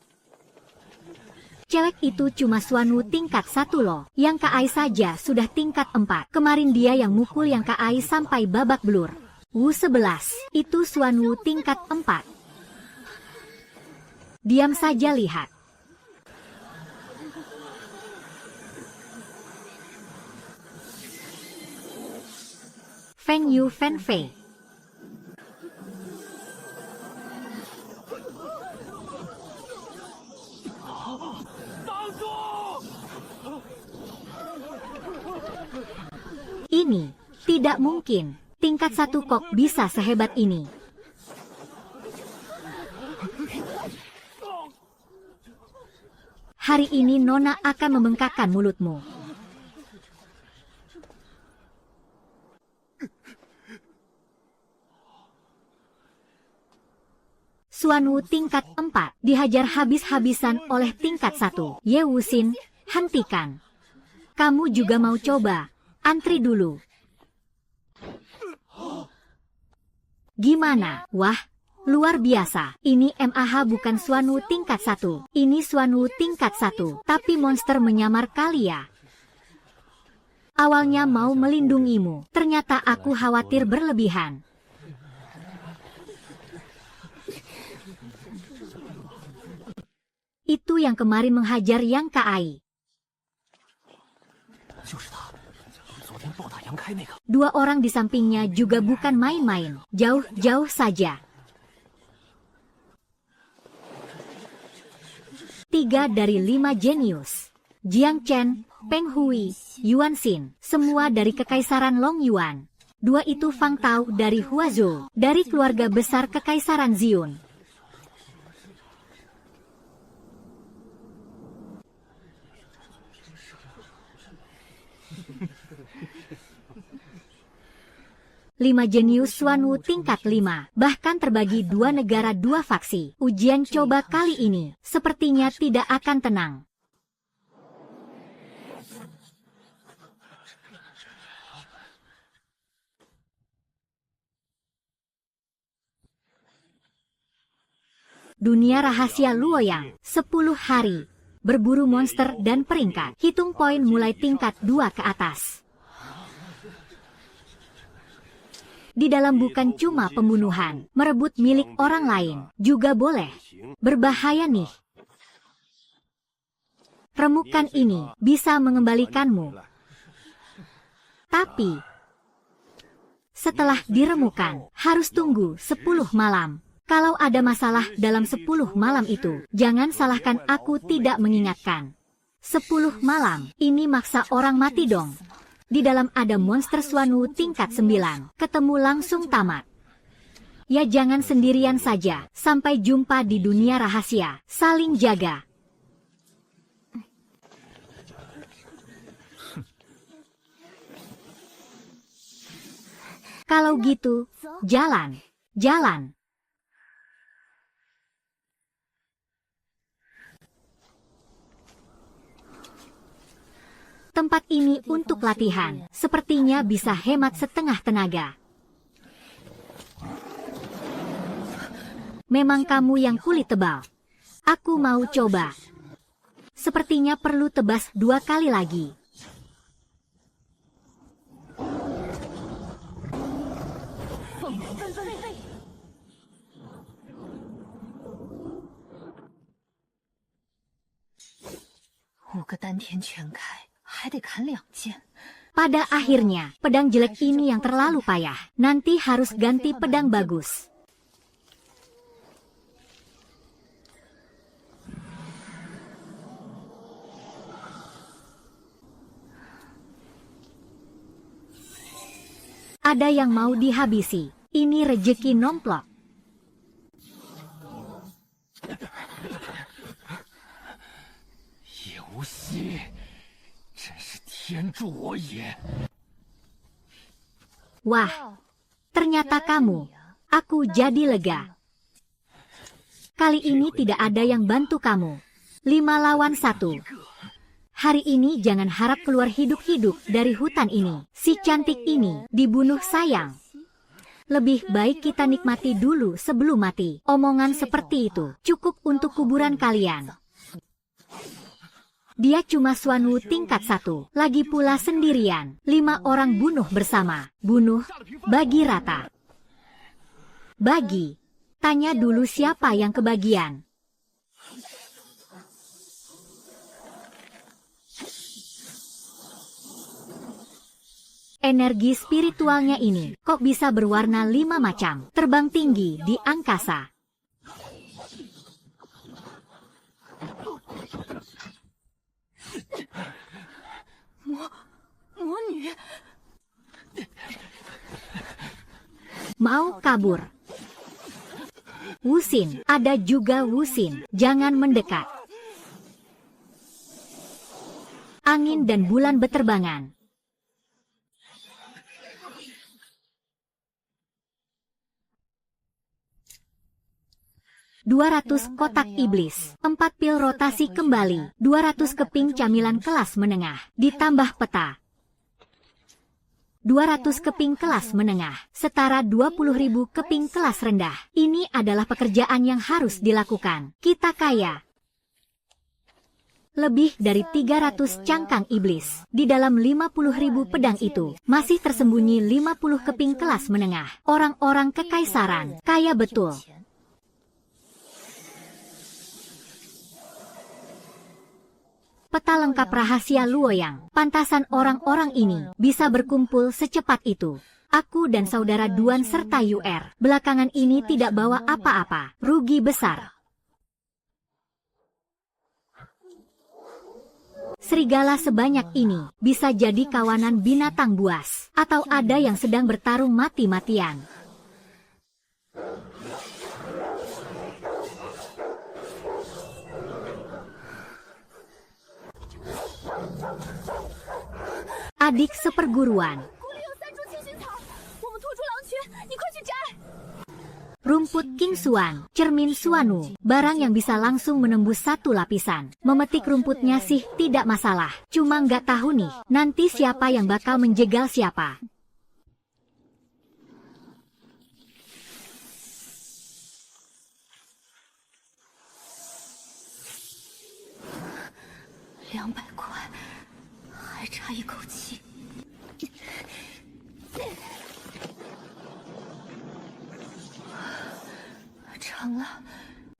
Cewek itu cuma Xuanwu tingkat 1 loh. Yang Kak Ai saja sudah tingkat 4. Kemarin dia yang mukul yang Kak Ai sampai babak belur. Wu 11, itu Xuanwu tingkat 4. Diam saja lihat. Feng Yu Fen Fei. Ini tidak mungkin. Tingkat 1 kok bisa sehebat ini. Hari ini Nona akan membengkakkan mulutmu. Xuanwu tingkat 4 dihajar habis-habisan oleh tingkat 1. Ye Wuxin, hentikan. Kamu juga mau coba? Antri dulu. Gimana? Wah, luar biasa. Ini MAH bukan Xuanwu tingkat 1. Ini Xuanwu tingkat 1. Tapi monster menyamar kali ya. Awalnya mau melindungimu. Ternyata aku khawatir berlebihan. Itu yang kemarin menghajar Yang Kak Ai. Dua orang di sampingnya juga bukan main-main. Jauh-jauh saja. 3 dari 5 jenius. Jiang Chen, Peng Hui, Yuan Xin, semua dari Kekaisaran Long Yuan. 2 itu Fang Tao dari Huazhou, dari keluarga besar Kekaisaran Xiun. Lima jenius Xuanwu tingkat 5, bahkan terbagi 2 negara 2 faksi. Ujian coba kali ini, sepertinya tidak akan tenang. Dunia rahasia Luoyang, 10 hari. berburu monster dan peringkat. Hitung poin mulai tingkat 2 ke atas. Di dalam bukan cuma pembunuhan, merebut milik orang lain juga boleh. Berbahaya nih. Remukan ini bisa mengembalikanmu. Tapi, setelah diremukan, harus tunggu 10 malam. Kalau ada masalah dalam 10 malam itu, jangan salahkan aku tidak mengingatkan. 10 malam, ini maksa orang mati dong. Di dalam ada monster Swanu tingkat 9, ketemu langsung tamat. Ya jangan sendirian saja, sampai jumpa di dunia rahasia, saling jaga. Kalau gitu, jalan, jalan. Tempat ini untuk latihan, sepertinya bisa hemat setengah tenaga. Memang kamu yang kulit tebal. Aku mau coba. Sepertinya perlu tebas 2 kali lagi. Pada akhirnya, pedang jelek ini yang terlalu payah. Nanti harus ganti pedang bagus. Ada yang mau dihabisi. Ini rejeki nomplok. Wah, ternyata kamu. Aku jadi lega. Kali ini tidak ada yang bantu kamu. 5 lawan 1. Hari ini jangan harap keluar hidup-hidup dari hutan ini. Si cantik ini dibunuh sayang. Lebih baik kita nikmati dulu sebelum mati. Omongan seperti itu cukup untuk kuburan kalian. Dia cuma Swanu tingkat 1. Lagi pula sendirian. 5 orang bunuh bersama. Bunuh, bagi rata. Bagi. Tanya dulu siapa yang kebagian. Energi spiritualnya ini kok bisa berwarna 5 macam. Terbang tinggi di angkasa. Mau kabur. Wusin, ada juga Wusin. Jangan mendekat. Angin dan bulan beterbangan. 200 kotak iblis, 4 pil rotasi kembali, 200 keping camilan kelas menengah, ditambah peta. 200 keping kelas menengah, setara 20.000 keping kelas rendah. Ini adalah pekerjaan yang harus dilakukan. Kita kaya. Lebih dari 300 cangkang iblis. Di dalam 50.000 pedang itu, masih tersembunyi 50 keping kelas menengah. Orang-orang kekaisaran, kaya betul. Peta lengkap rahasia Luoyang. Pantasan orang-orang ini bisa berkumpul secepat itu. Aku dan saudara Duan serta UR belakangan ini tidak bawa apa-apa. Rugi besar. Serigala sebanyak ini bisa jadi kawanan binatang buas. Atau ada yang sedang bertarung mati-matian. Adik seperguruan. Rumput King Xuan, cermin Suanu, barang yang bisa langsung menembus 1 lapisan. Memetik rumputnya sih tidak masalah, cuma nggak tahu nih, nanti siapa yang bakal menjegal siapa. 200块，还差一口气。成了。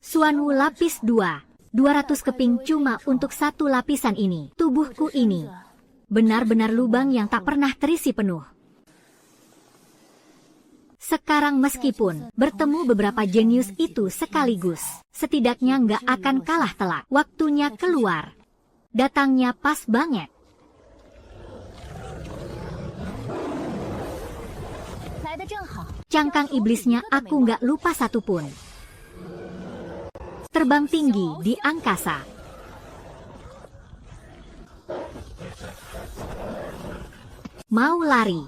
Suanu lapis 2. 200 keping cuma untuk satu lapisan ini. Tubuhku ini benar-benar lubang yang tak pernah terisi penuh. Sekarang meskipun bertemu beberapa jenius itu sekaligus, setidaknya nggak akan kalah telak. Waktunya keluar. Datangnya pas banget. Cangkang iblisnya aku nggak lupa satupun. Terbang tinggi di angkasa. Mau lari.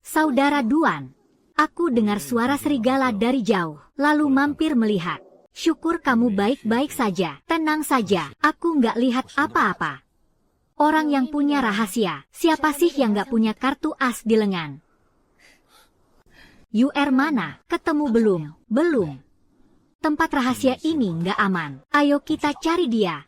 Saudara Duan, aku dengar suara serigala dari jauh, lalu mampir melihat. Syukur kamu baik-baik saja. Tenang saja, aku nggak lihat apa-apa. Orang yang punya rahasia, siapa sih yang nggak punya kartu as di lengan? UR mana? Ketemu belum? Belum. Tempat rahasia ini nggak aman. Ayo kita cari dia.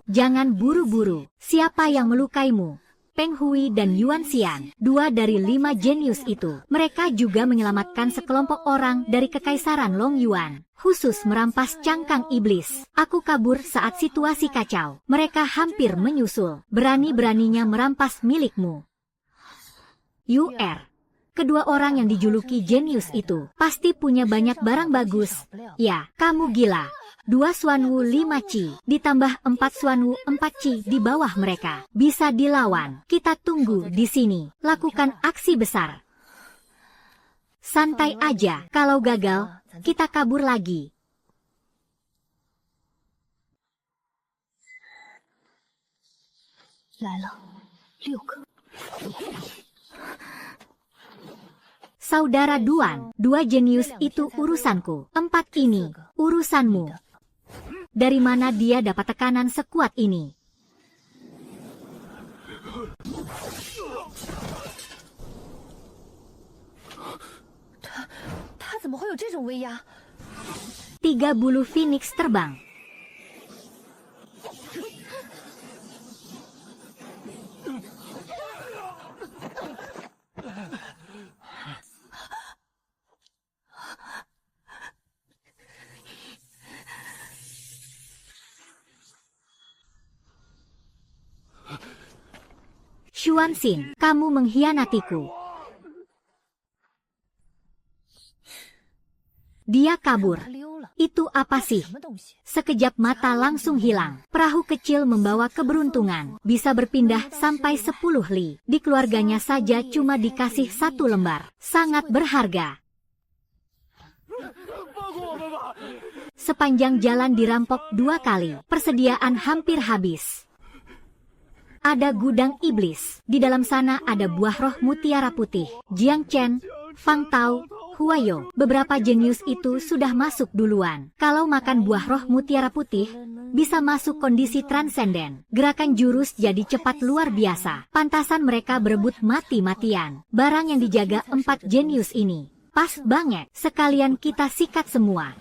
Jangan buru-buru. Siapa yang melukaimu? Peng Hui dan Yuan Xian, 2 dari 5 jenius itu. Mereka juga menyelamatkan sekelompok orang dari kekaisaran Long Yuan, khusus merampas cangkang iblis. Aku kabur saat situasi kacau. Mereka hampir menyusul. Berani-beraninya merampas milikmu. UR. Kedua orang yang dijuluki jenius itu pasti punya banyak barang bagus. Ya, kamu gila. 2 Xuanwu 5 Ci, ditambah 4 Xuanwu 4 Ci di bawah mereka. Bisa dilawan. Kita tunggu di sini. Lakukan aksi besar. Santai aja. Kalau gagal, kita kabur lagi. Saudara Duan, 2 jenius itu urusanku. 4 ini, urusanmu. Dari mana dia dapat tekanan sekuat ini? Tiga bulu Phoenix terbang. Xuanxin, kamu mengkhianatiku. Dia kabur. Itu apa sih? Sekejap mata langsung hilang. Perahu kecil membawa keberuntungan. Bisa berpindah sampai 10 li. Di keluarganya saja cuma dikasih 1 lembar. Sangat berharga. Sepanjang jalan dirampok 2 kali. Persediaan hampir habis. Ada gudang iblis. Di dalam sana ada buah roh mutiara putih. Jiang Chen, Fang Tao, Huayo. Beberapa jenius itu sudah masuk duluan. Kalau makan buah roh mutiara putih, bisa masuk kondisi transenden. Gerakan jurus jadi cepat luar biasa. Pantasan mereka berebut mati-matian. Barang yang dijaga 4 jenius ini. Pas banget. Sekalian kita sikat semua.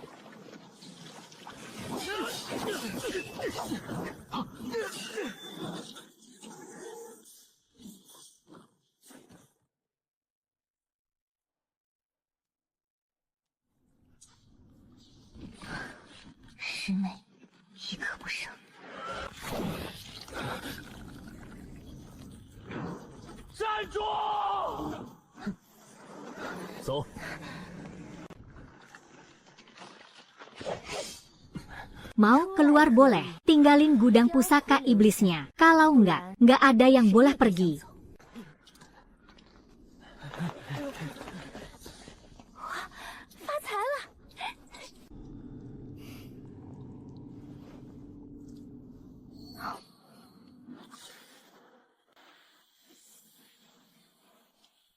Mau keluar boleh, tinggalin gudang pusaka iblisnya. Kalau nggak ada yang boleh pergi.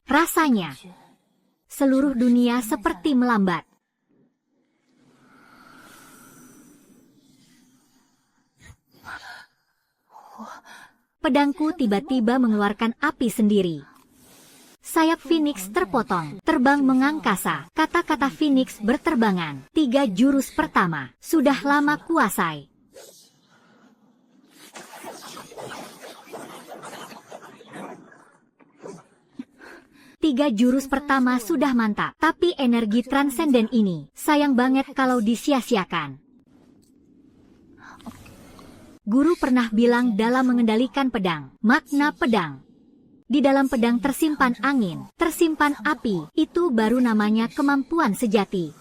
Rasanya seluruh dunia seperti melambat. Pedangku tiba-tiba mengeluarkan api sendiri. Sayap Phoenix terpotong, terbang mengangkasa. Kata-kata Phoenix berterbangan. 3 jurus pertama, sudah lama kuasai. Tiga jurus pertama sudah mantap, tapi energi transenden ini, sayang banget kalau disia-siakan. Guru pernah bilang dalam mengendalikan pedang, makna pedang. Di dalam pedang tersimpan angin, tersimpan api, itu baru namanya kemampuan sejati.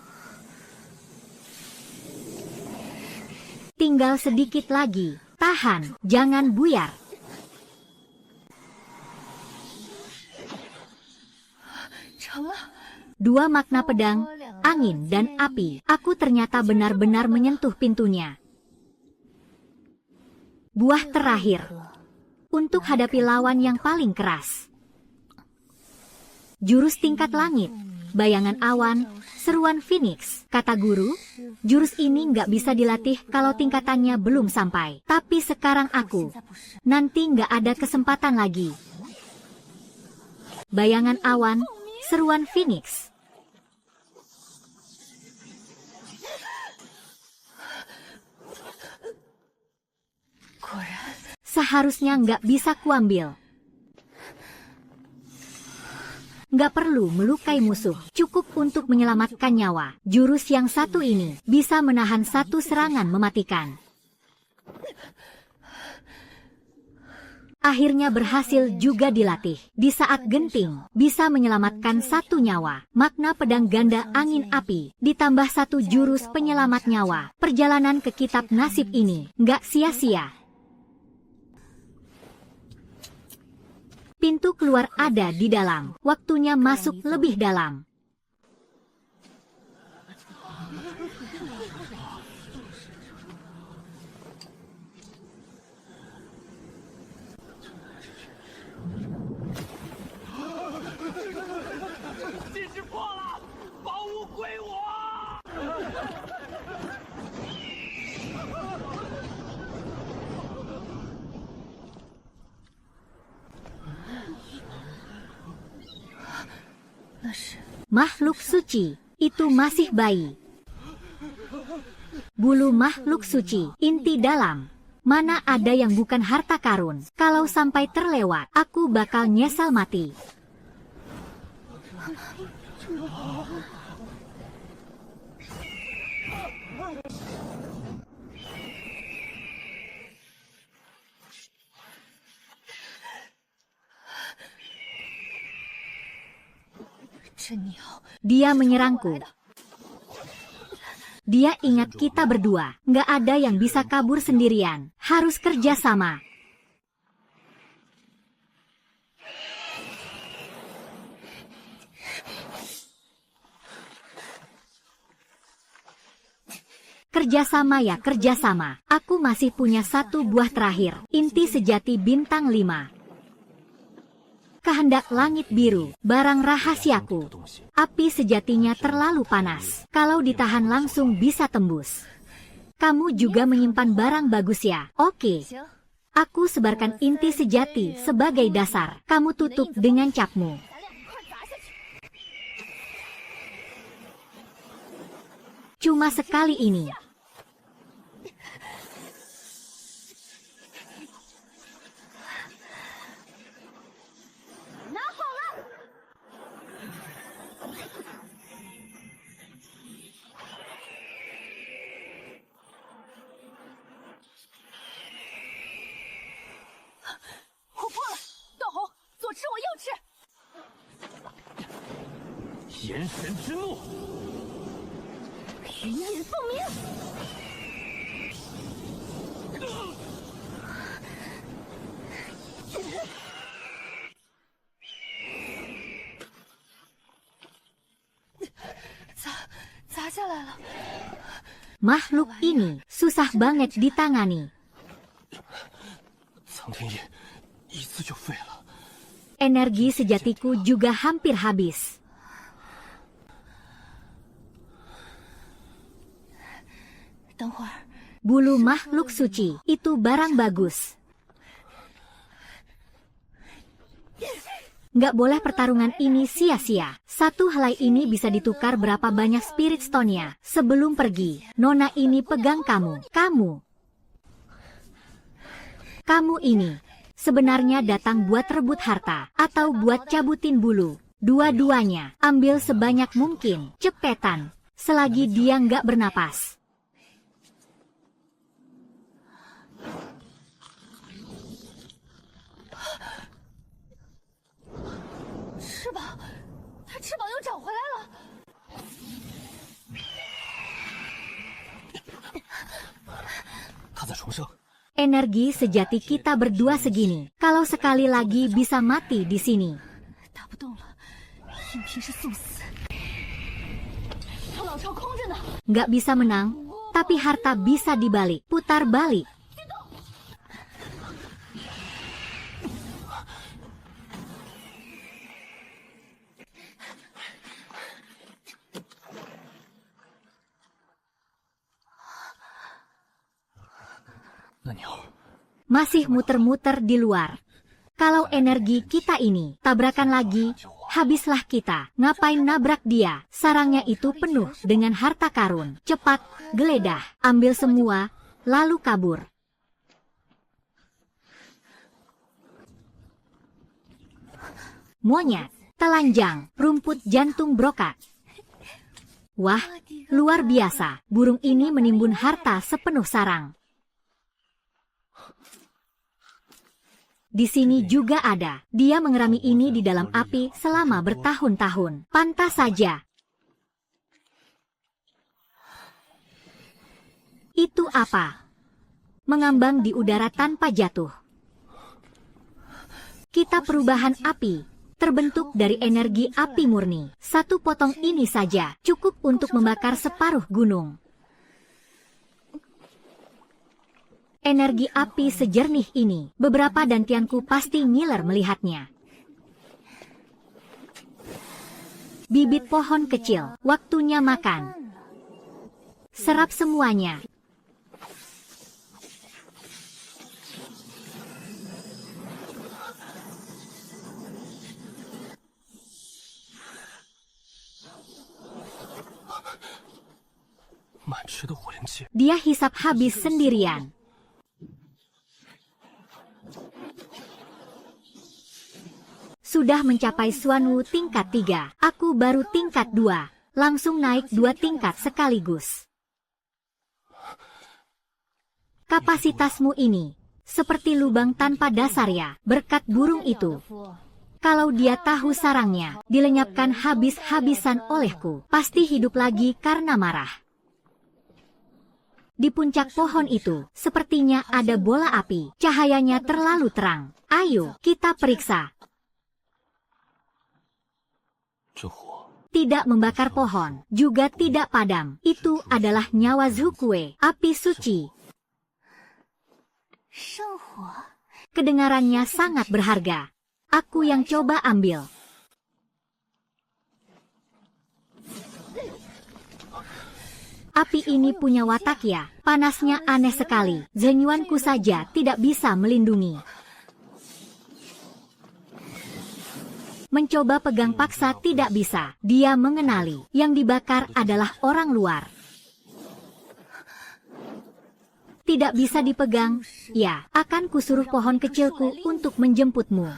Tinggal sedikit lagi, tahan, jangan buyar. Dua makna pedang, angin dan api, aku ternyata benar-benar menyentuh pintunya. Buah terakhir untuk hadapi lawan yang paling keras. Jurus tingkat langit, bayangan awan, seruan Phoenix. Kata guru, jurus ini nggak bisa dilatih kalau tingkatannya belum sampai. Tapi sekarang aku, nanti nggak ada kesempatan lagi. Bayangan awan, seruan Phoenix. Seharusnya nggak bisa kuambil. Nggak perlu melukai musuh, cukup untuk menyelamatkan nyawa. Jurus yang satu ini bisa menahan satu serangan mematikan. Akhirnya berhasil juga dilatih. Di saat genting, bisa menyelamatkan satu nyawa. Makna pedang ganda angin api, ditambah satu jurus penyelamat nyawa. Perjalanan ke kitab nasib ini nggak sia-sia. Pintu keluar ada di dalam. Waktunya masuk lebih dalam. Makhluk suci, itu masih bayi. Bulu makhluk suci, inti dalam. Mana ada yang bukan harta karun. Kalau sampai terlewat, aku bakal nyesal mati. Dia menyerangku. Dia ingat kita berdua. Nggak ada yang bisa kabur sendirian. Harus kerja sama. Kerjasama ya kerjasama. Aku masih punya satu buah terakhir. Inti sejati bintang 5. Kehendak langit biru, barang rahasiaku. Api sejatinya terlalu panas. Kalau ditahan langsung bisa tembus. Kamu juga menyimpan barang bagus ya? Oke. Aku sebarkan inti sejati sebagai dasar. Kamu tutup dengan capmu. Cuma sekali ini. Makhluk ini susah banget ditangani. Energi sejatiku juga hampir habis. 等会儿， Bulu makhluk suci, itu barang bagus. Nggak boleh pertarungan ini sia-sia. Satu helai ini bisa ditukar berapa banyak spirit stone-nya. Sebelum pergi, Nona ini pegang kamu. Kamu ini sebenarnya datang buat rebut harta atau buat cabutin bulu. Dua-duanya, ambil sebanyak mungkin, cepetan, selagi dia nggak bernapas.翅膀又长回来了。 他在重生。 Energi sejati kita berdua segini. Kalau sekali lagi bisa mati di sini. 打不动了，硬拼是送死。他老巢空着呢。 Nggak bisa menang, tapi harta bisa dibalik, putar balik. Masih muter-muter di luar. Kalau energi kita ini tabrakan lagi, habislah kita. Ngapain nabrak dia? Sarangnya itu penuh dengan harta karun. Cepat, geledah, ambil semua, lalu kabur. Monyet, telanjang, rumput jantung brokat. Wah, luar biasa. Burung ini menimbun harta sepenuh sarang. Di sini juga ada. Dia mengerami ini di dalam api selama bertahun-tahun. Pantas saja. Itu apa? Mengambang di udara tanpa jatuh. Kita perubahan api, terbentuk dari energi api murni. Satu potong ini saja cukup untuk membakar separuh gunung. Energi api sejernih ini, beberapa dantianku pasti ngiler melihatnya. Bibit pohon kecil, waktunya makan. Serap semuanya. Dia hisap habis sendirian. Sudah mencapai Xuanwu tingkat 3, aku baru tingkat 2, langsung naik 2 tingkat sekaligus. Kapasitasmu ini, seperti lubang tanpa dasar ya, berkat burung itu. Kalau dia tahu sarangnya, dilenyapkan habis-habisan olehku, pasti hidup lagi karena marah. Di puncak pohon itu, sepertinya ada bola api, cahayanya terlalu terang. Ayo, kita periksa. Tidak membakar pohon, juga tidak padam. Itu adalah nyawa Zhukue, api suci. Kedengarannya sangat berharga. Aku yang coba ambil. Api ini punya watak ya, panasnya aneh sekali. Zhenyuanku saja tidak bisa melindungi. Mencoba pegang paksa tidak bisa. Dia mengenali, yang dibakar adalah orang luar. Tidak bisa dipegang. Ya, akan kusuruh pohon kecilku untuk menjemputmu.